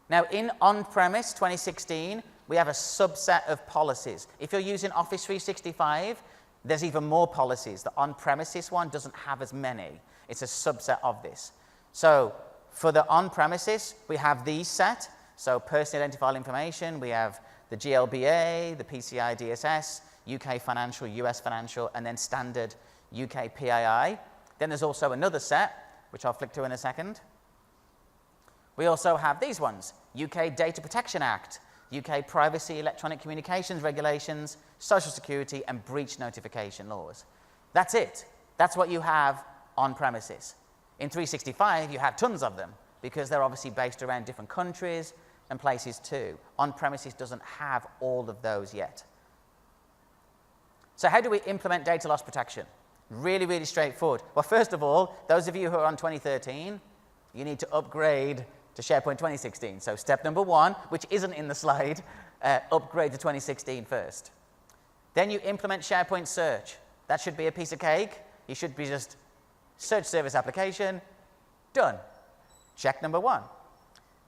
Now, in on-premise 2016, we have a subset of policies. If you're using Office 365, there's even more policies. The on-premises one doesn't have as many. It's a subset of this. So for the on-premises, we have these set. So personally identifiable information, we have the GLBA, the PCI DSS, UK financial, US financial, and then standard UK PII. Then there's also another set, which I'll flick to in a second. We also have these ones, UK Data Protection Act, UK Privacy Electronic Communications Regulations, Social Security, and breach notification laws. That's it. That's what you have on premises. In 365, you have tons of them because they're obviously based around different countries and places too. On premises doesn't have all of those yet. So how do we implement data loss protection? Really, really straightforward. Well, first of all, those of you who are on 2013, you need to upgrade to SharePoint 2016. So step number 1, which isn't in the slide, upgrade to 2016 first. Then you implement SharePoint Search. That should be a piece of cake. You should be just search service application, done. Check number 1.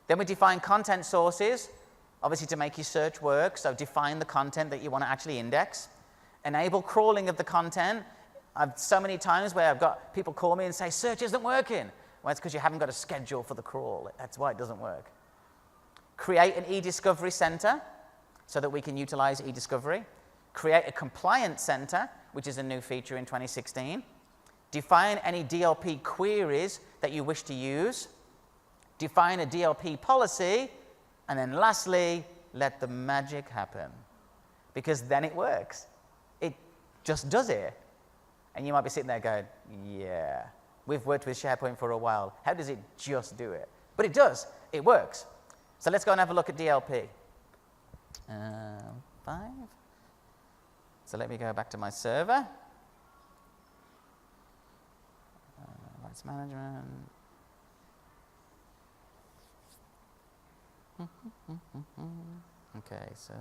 Then we define content sources, obviously to make your search work. So define the content that you want to actually index. Enable crawling of the content. I've so many times where I've got people call me and say, search isn't working. Well, it's because you haven't got a schedule for the crawl. That's why it doesn't work. Create an e-discovery center so that we can utilize e-discovery. Create a compliance center, which is a new feature in 2016. Define any DLP queries that you wish to use. Define a DLP policy. And then lastly, let the magic happen. Because then it works. It just does it. And you might be sitting there going, yeah. We've worked with SharePoint for a while. How does it just do it? But it does. It works. So let's go and have a look at DLP. 5. So let me go back to my server. Rights management. Okay, so...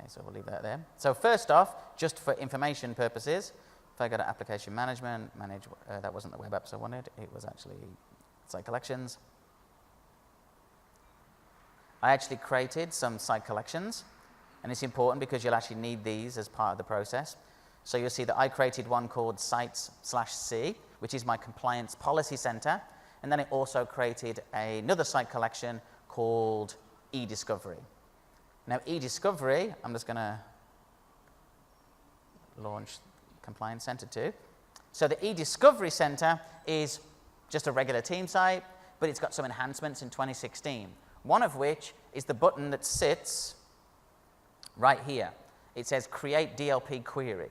Okay, so we'll leave that there. So first off, just for information purposes, if I go to application management, that wasn't the web apps I wanted, it was actually site collections. I actually created some site collections, and it's important because you'll actually need these as part of the process. So you'll see that I created one called sites/C, which is my compliance policy center, and then it also created another site collection called e-discovery. Now, e-discovery, I'm just going to launch Compliance Center too. So the e-discovery center is just a regular team site, but it's got some enhancements in 2016. One of which is the button that sits right here. It says Create DLP Query.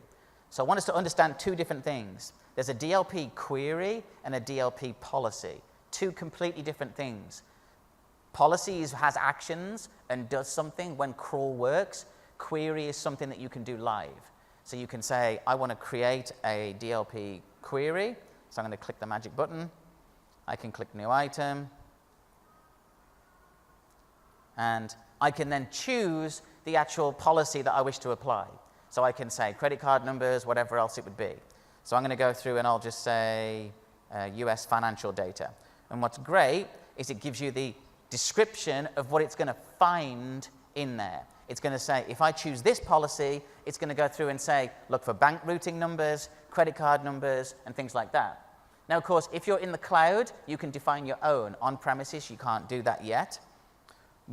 So I want us to understand two different things. There's a DLP query and a DLP policy. Two completely different things. Policy has actions and does something when crawl works. Query is something that you can do live. So you can say, I want to create a DLP query. So I'm going to click the magic button. I can click New Item. And I can then choose the actual policy that I wish to apply. So I can say credit card numbers, whatever else it would be. So I'm going to go through and I'll just say US financial data. And what's great is it gives you the description of what it's going to find in there. It's going to say, if I choose this policy, it's going to go through and say, look for bank routing numbers, credit card numbers, and things like that. Now, of course, if you're in the cloud, you can define your own. On-premises, you can't do that yet.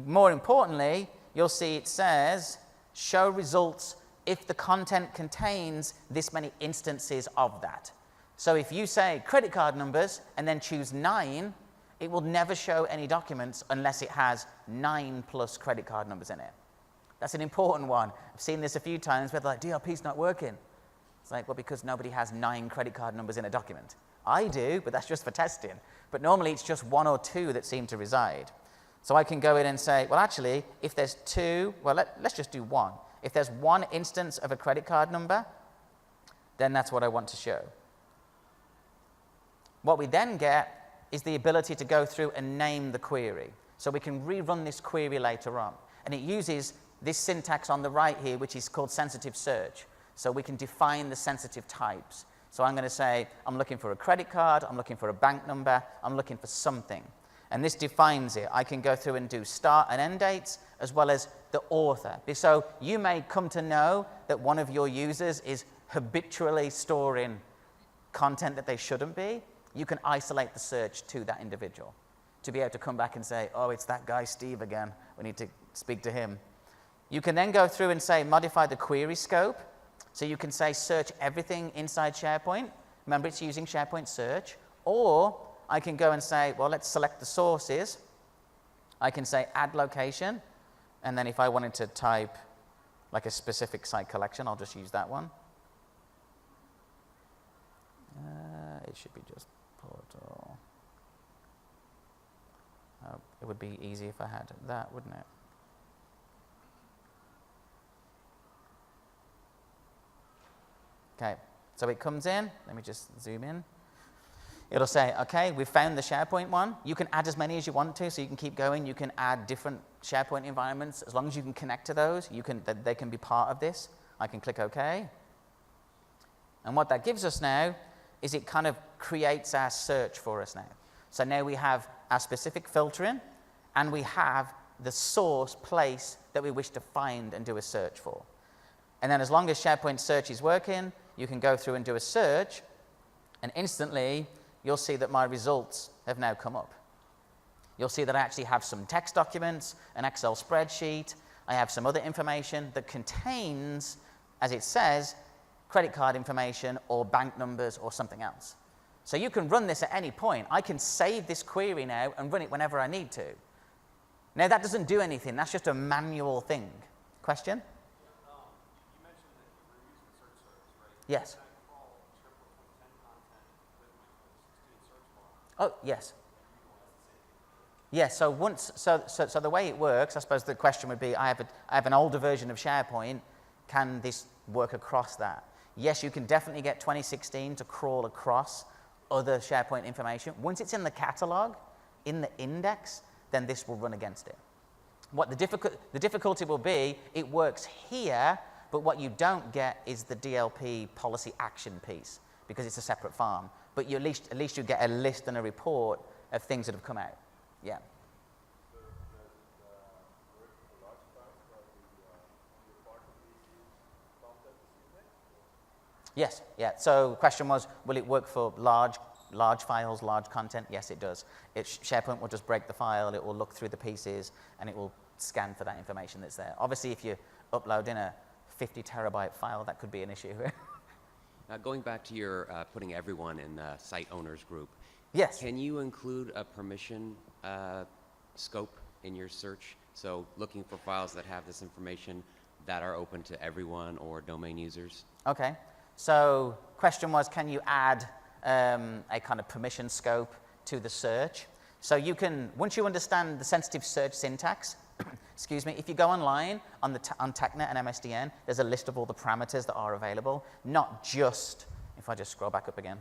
More importantly, you'll see it says, show results if the content contains this many instances of that. So if you say credit card numbers and then choose 9, it will never show any documents unless it has 9 plus credit card numbers in it. That's an important one. I've seen this a few times where they're like, DLP's not working. It's like, well, because nobody has 9 credit card numbers in a document. I do, but that's just for testing. But normally it's just 1 or 2 that seem to reside. So I can go in and say, well, actually, if there's 2, well, let's just do 1. If there's 1 instance of a credit card number, then that's what I want to show. What we then get is the ability to go through and name the query. So we can rerun this query later on. And it uses this syntax on the right here, which is called sensitive search. So we can define the sensitive types. So I'm going to say, I'm looking for a credit card, I'm looking for a bank number, I'm looking for something. And this defines it. I can go through and do start and end dates, as well as the author. So you may come to know that one of your users is habitually storing content that they shouldn't be. You can isolate the search to that individual to be able to come back and say, oh, it's that guy Steve again. We need to speak to him. You can then go through and say, modify the query scope. So you can say search everything inside SharePoint. Remember, it's using SharePoint search. Or I can go and say, well, let's select the sources. I can say add location. And then if I wanted to type like a specific site collection, I'll just use that one. It should be just portal. It would be easy if I had that, wouldn't it? Okay, so it comes in. Let me just zoom in. It'll say, okay, we've found the SharePoint one. You can add as many as you want to, so you can keep going. You can add different SharePoint environments. As long as you can connect to those, they can be part of this. I can click OK. And what that gives us now is it kind of creates our search for us now. So now we have our specific filtering, and we have the source place that we wish to find and do a search for. And then as long as SharePoint search is working, you can go through and do a search, and instantly you'll see that my results have now come up. You'll see that I actually have some text documents, an Excel spreadsheet. I have some other information that contains, as it says, credit card information or bank numbers or something else. So you can run this at any point. I can save this query now and run it whenever I need to. Now that doesn't do anything. That's just a manual thing. Question? You mentioned that you were using search service, right? Yes. Can I crawl SharePoint content with my 16 search bar? Oh, yes. Yes, so once, so the way it works, I suppose the question would be, I have an older version of SharePoint. Can this work across that? Yes, you can definitely get 2016 to crawl across other SharePoint information. Once it's in the catalog, in the index, then this will run against it. What the difficulty will be, it works here, but what you don't get is the DLP policy action piece, because it's a separate farm. But you at least you get a list and a report of things that have come out. Yeah. So does it work for large files while you're part of the content index? Yes, yeah. So the question was, will it work for large files, large content? Yes, it does. SharePoint will just break the file, it will look through the pieces, and it will scan for that information that's there. Obviously, if you're uploading a 50 terabyte file, that could be an issue. Going back to your putting everyone in the site owners group, Yes. can you include a permission scope in your search? So looking for files that have this information that are open to everyone or domain users? Okay. So question was, can you add a kind of permission scope to the search? So you can, once you understand the sensitive search syntax, excuse me, if you go online on TechNet and MSDN, there's a list of all the parameters that are available, not just, if I just scroll back up again,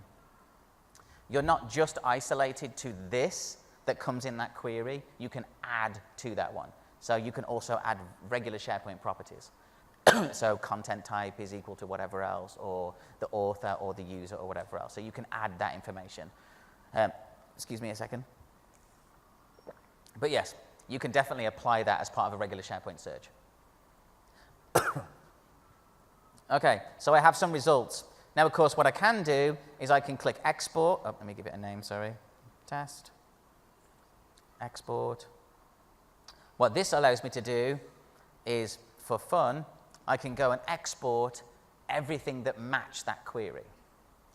you're not just isolated to this that comes in that query, you can add to that one. So you can also add regular SharePoint properties. So content type is equal to whatever else, or the author or the user or whatever else. So you can add that information. Excuse me a second. But yes, you can definitely apply that as part of a regular SharePoint search. Okay, so I have some results. Now, of course, what I can do is I can click export. Oh, let me give it a name, sorry. Test. Export. What this allows me to do is, for fun, I can go and export everything that matched that query.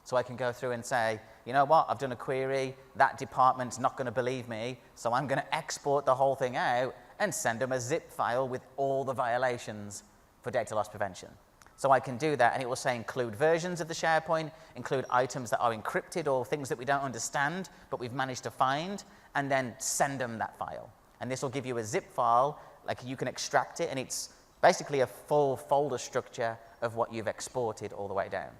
So I can go through and say, you know what, I've done a query, that department's not going to believe me, so I'm going to export the whole thing out and send them a zip file with all the violations for data loss prevention. So I can do that, and it will say include versions of the SharePoint, include items that are encrypted or things that we don't understand, but we've managed to find, and then send them that file. And this will give you a zip file, like you can extract it, and it's basically a full folder structure of what you've exported all the way down.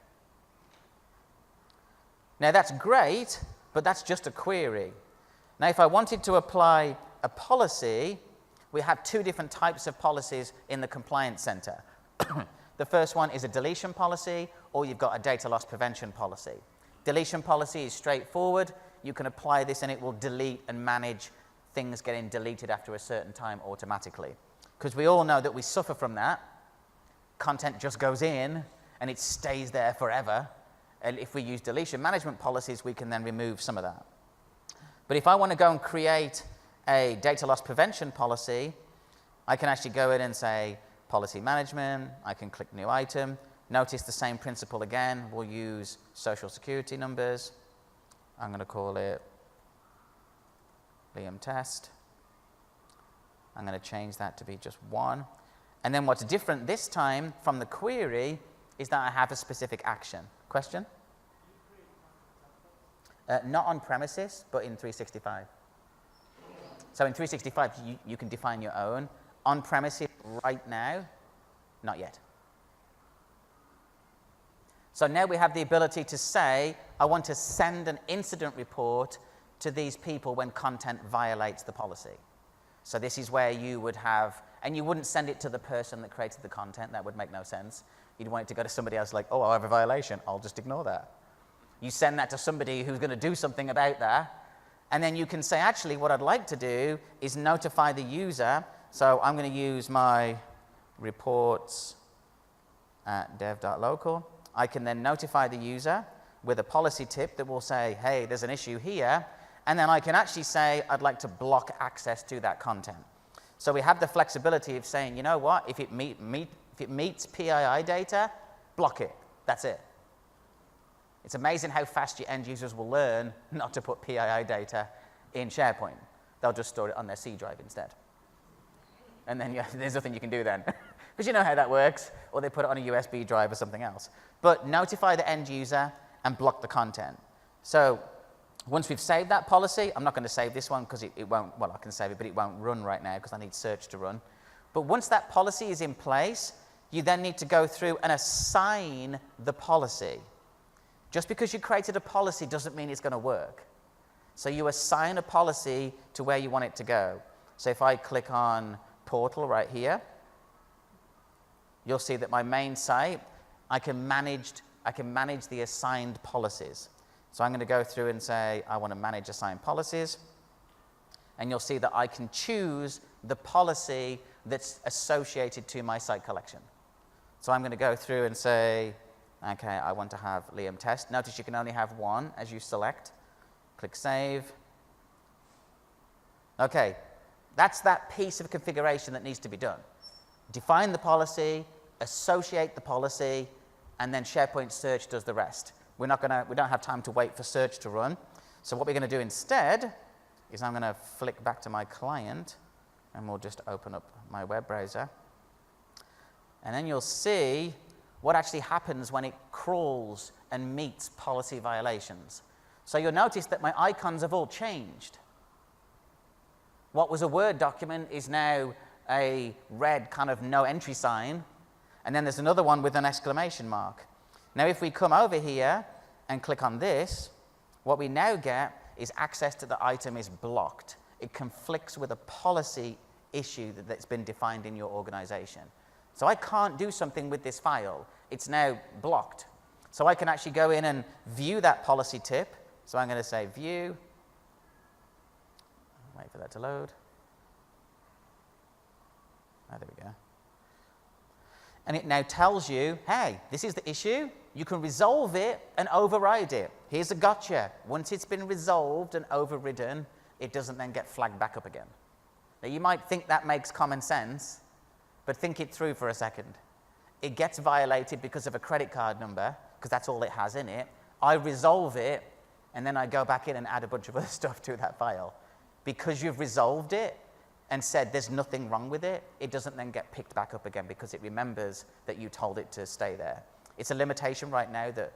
Now that's great, but that's just a query. Now if I wanted to apply a policy, we have two different types of policies in the Compliance Center. The first one is a deletion policy, or you've got a data loss prevention policy. Deletion policy is straightforward. You can apply this and it will delete and manage things getting deleted after a certain time automatically. Because we all know that we suffer from that. Content just goes in and it stays there forever. And if we use deletion management policies, we can then remove some of that. But if I want to go and create a data loss prevention policy, I can actually go in and say policy management. I can click new item. Notice the same principle again. We'll use social security numbers. I'm going to call it Liam Test. I'm going to change that to be just 1. And then what's different this time from the query is that I have a specific action. Question? Not on premises, but in 365. So in 365, you can define your own. On premises right now, not yet. So now we have the ability to say, I want to send an incident report to these people when content violates the policy. So this is where you would have, and you wouldn't send it to the person that created the content. That would make no sense. You'd want it to go to somebody else like, oh, I have a violation. I'll just ignore that. You send that to somebody who's going to do something about that. And then you can say, actually, what I'd like to do is notify the user. So I'm going to use my reports at dev.local. I can then notify the user with a policy tip that will say, hey, there's an issue here. And then I can actually say, I'd like to block access to that content. So we have the flexibility of saying, you know what, if it meets PII data, block it. That's it. It's amazing how fast your end users will learn not to put PII data in SharePoint. They'll just store it on their C drive instead. And then there's nothing you can do then. Because you know how that works. Or they put it on a USB drive or something else. But notify the end user and block the content. So once we've saved that policy, I'm not going to save this one because it won't, well, I can save it, but it won't run right now because I need search to run. But once that policy is in place, you then need to go through and assign the policy. Just because you created a policy doesn't mean it's going to work. So you assign a policy to where you want it to go. So if I click on portal right here, you'll see that my main site, I can manage the assigned policies. So I'm going to go through and say, I want to manage assigned policies. And you'll see that I can choose the policy that's associated to my site collection. So I'm going to go through and say, okay, I want to have Liam Test. Notice you can only have one as you select. Click Save. Okay, that's that piece of configuration that needs to be done. Define the policy, associate the policy, and then SharePoint Search does the rest. We don't have time to wait for search to run. So what we're going to do instead is I'm going to flick back to my client, and we'll just open up my web browser. And then you'll see what actually happens when it crawls and meets policy violations. So you'll notice that my icons have all changed. What was a Word document is now a red kind of no entry sign, and then there's another one with an exclamation mark. Now if we come over here and click on this, what we now get is access to the item is blocked. It conflicts with a policy issue that's been defined in your organization. So I can't do something with this file. It's now blocked. So I can actually go in and view that policy tip. So I'm going to say view. Wait for that to load. Oh, there we go. And it now tells you, hey, this is the issue. You can resolve it and override it. Here's a gotcha. Once it's been resolved and overridden, it doesn't then get flagged back up again. Now, you might think that makes common sense, but think it through for a second. It gets violated because of a credit card number, because that's all it has in it. I resolve it, and then I go back in and add a bunch of other stuff to that file. Because you've resolved it and said there's nothing wrong with it, it doesn't then get picked back up again because it remembers that you told it to stay there. It's a limitation right now that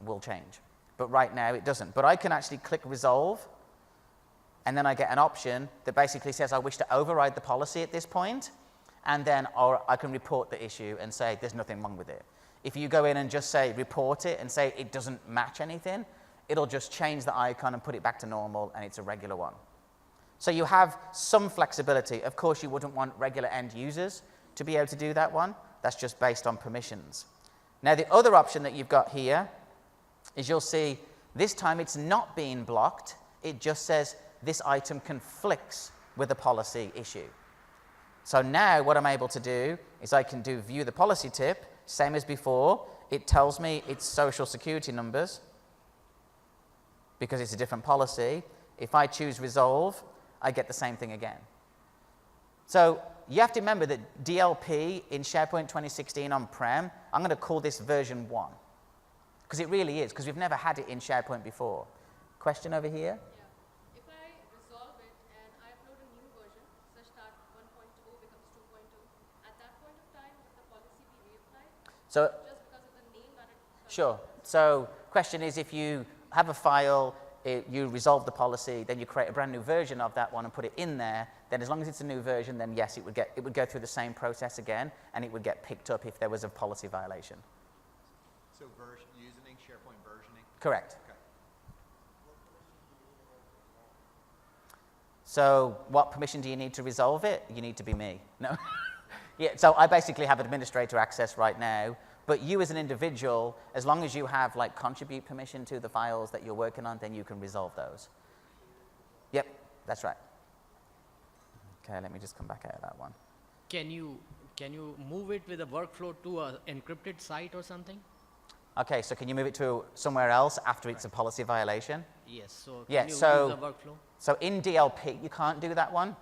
will change. But right now it doesn't. But I can actually click resolve, and then I get an option that basically says I wish to override the policy at this point, and then or I can report the issue and say there's nothing wrong with it. If you go in and just say report it and say it doesn't match anything, it'll just change the icon and put it back to normal, and it's a regular one. So you have some flexibility. Of course, you wouldn't want regular end users to be able to do that one. That's just based on permissions. Now, the other option that you've got here is you'll see this time it's not being blocked. It just says this item conflicts with a policy issue. So now what I'm able to do is I can do view the policy tip, same as before. It tells me its social security numbers because it's a different policy. If I choose resolve, I get the same thing again. So you have to remember that DLP in SharePoint 2016 on-prem, I'm going to call this version 1. Because it really is, because we've never had it in SharePoint before. Question over here? Yeah. If I resolve it and I upload a new version, such that 1.0 becomes 2.0, at that point of time, would the policy be reapplied? So, Just because of the name that it... sure. So question is, if you have a file, you resolve the policy, then you create a brand new version of that one and put it in there, then as long as it's a new version, then yes, it would go through the same process again, and it would get picked up if there was a policy violation. So using SharePoint versioning? Correct. Okay. So what permission do you need to resolve it? You need to be me. No. Yeah, so I basically have administrator access right now, but you as an individual, as long as you have like contribute permission to the files that you're working on, then you can resolve those. Yep, that's right. Okay, let me just come back out of that one. Can you move it with a workflow to an encrypted site or something? Okay, so can you move it to somewhere else after it's a policy violation? Yes. So Yeah, can you so- use the workflow? So in DLP, you can't do that one,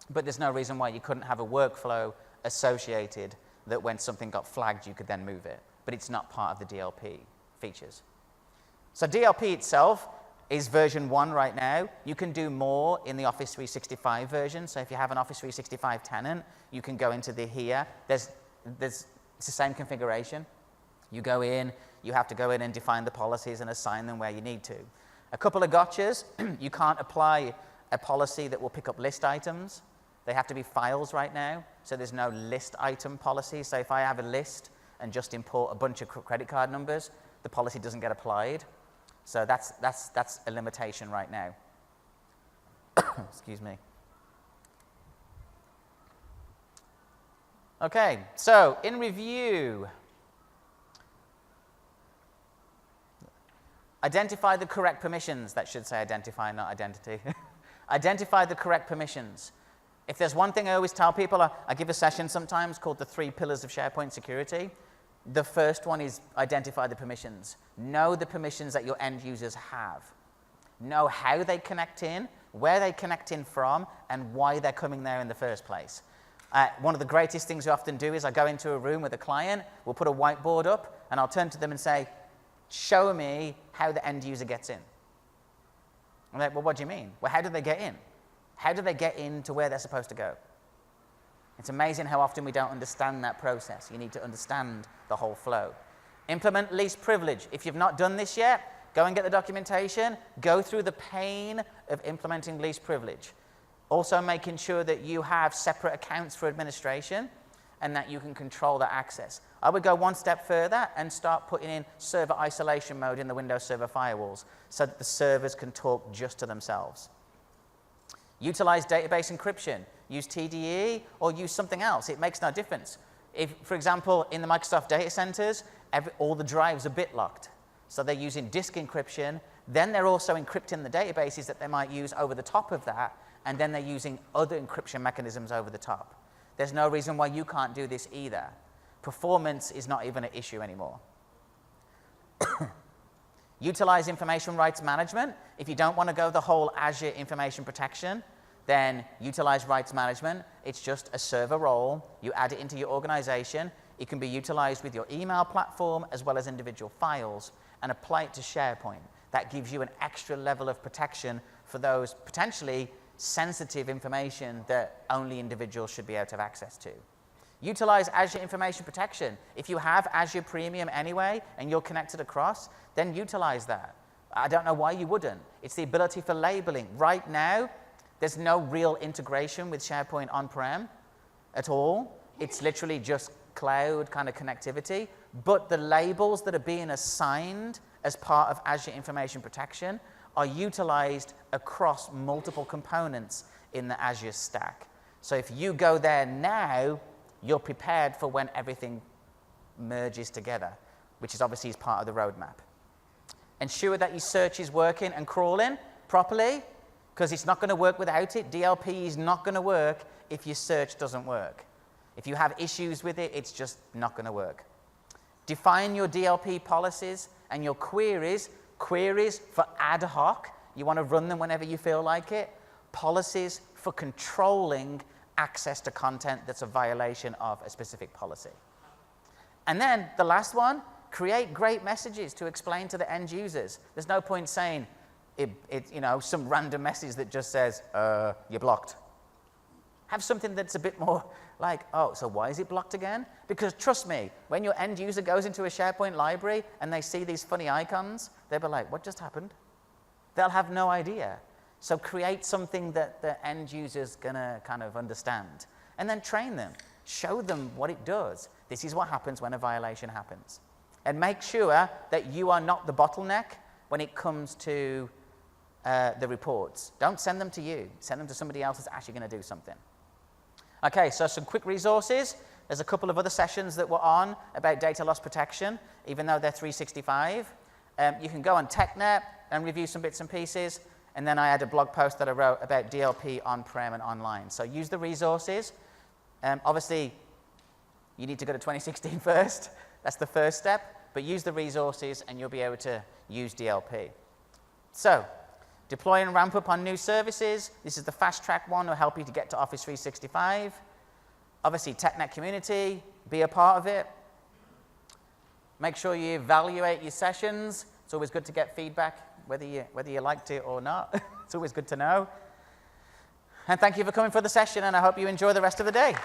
but there's no reason why you couldn't have a workflow associated that when something got flagged, you could then move it. But it's not part of the DLP features. So DLP itself is version 1 right now. You can do more in the Office 365 version. So if you have an Office 365 tenant, you can go into the here. It's the same configuration. You go in, you have to go in and define the policies and assign them where you need to. A couple of gotchas. You can't apply a policy that will pick up list items. They have to be files right now, so there's no list item policy. So if I have a list and just import a bunch of credit card numbers, the policy doesn't get applied. So that's a limitation right now. Excuse me. Okay, so in review, identify the correct permissions. That should say identify, not identity. Identify the correct permissions. If there's one thing I always tell people, I give a session sometimes called the 3 pillars of SharePoint security. The first one is identify the permissions. Know the permissions that your end users have. Know how they connect in, where they connect in from, and why they're coming there in the first place. One of the greatest things we often do is I go into a room with a client, we'll put a whiteboard up, and I'll turn to them and say, show me how the end user gets in. I'm like, well, what do you mean? Well, how do they get in? How do they get into where they're supposed to go? It's amazing how often we don't understand that process. You need to understand the whole flow. Implement least privilege. If you've not done this yet, go and get the documentation. Go through the pain of implementing least privilege. Also making sure that you have separate accounts for administration and that you can control that access. I would go one step further and start putting in server isolation mode in the Windows Server firewalls so that the servers can talk just to themselves. Utilize database encryption. Use TDE or use something else. It makes no difference. If, for example, in the Microsoft data centers, all the drives are bit locked. So they're using disk encryption. Then they're also encrypting the databases that they might use over the top of that. And then they're using other encryption mechanisms over the top. There's no reason why you can't do this either. Performance is not even an issue anymore. Utilize information rights management. If you don't want to go the whole Azure information protection, then utilize rights management. It's just a server role. You add it into your organization. It can be utilized with your email platform as well as individual files, and apply it to SharePoint. That gives you an extra level of protection for those potentially sensitive information that only individuals should be able to have access to. Utilize Azure Information Protection. If you have Azure Premium anyway and you're connected across, then utilize that. I don't know why you wouldn't. It's the ability for labeling. Right now, there's no real integration with SharePoint on-prem at all. It's literally just cloud kind of connectivity. But the labels that are being assigned as part of Azure Information Protection are utilized across multiple components in the Azure stack. So if you go there now, you're prepared for when everything merges together, which is obviously part of the roadmap. Ensure that your search is working and crawling properly, because it's not going to work without it. DLP is not going to work if your search doesn't work. If you have issues with it, it's just not going to work. Define your DLP policies and your queries. Queries for ad hoc. You want to run them whenever you feel like it. Policies for controlling access to content that's a violation of a specific policy. And then the last one, create great messages to explain to the end users. There's no point saying some random message that just says, you're blocked. Have something that's a bit more like, oh, so why is it blocked again? Because trust me, when your end user goes into a SharePoint library and they see these funny icons, they'll be like, what just happened? They'll have no idea. So create something that the end user's gonna kind of understand. And then train them. Show them what it does. This is what happens when a violation happens. And make sure that you are not the bottleneck when it comes to the reports. Don't send them to you. Send them to somebody else that's actually gonna do something. Okay, so some quick resources. There's a couple of other sessions that were on about data loss protection, even though they're 365. You can go on TechNet and review some bits and pieces. And then I had a blog post that I wrote about DLP on-prem and online. So use the resources. Obviously, you need to go to 2016 first. That's the first step. But use the resources, and you'll be able to use DLP. So deploy and ramp up on new services. This is the fast track one. Will help you to get to Office 365. Obviously, TechNet community. Be a part of it. Make sure you evaluate your sessions. It's always good to get feedback, whether you liked it or not. It's always good to know. And thank you for coming for the session, and I hope you enjoy the rest of the day.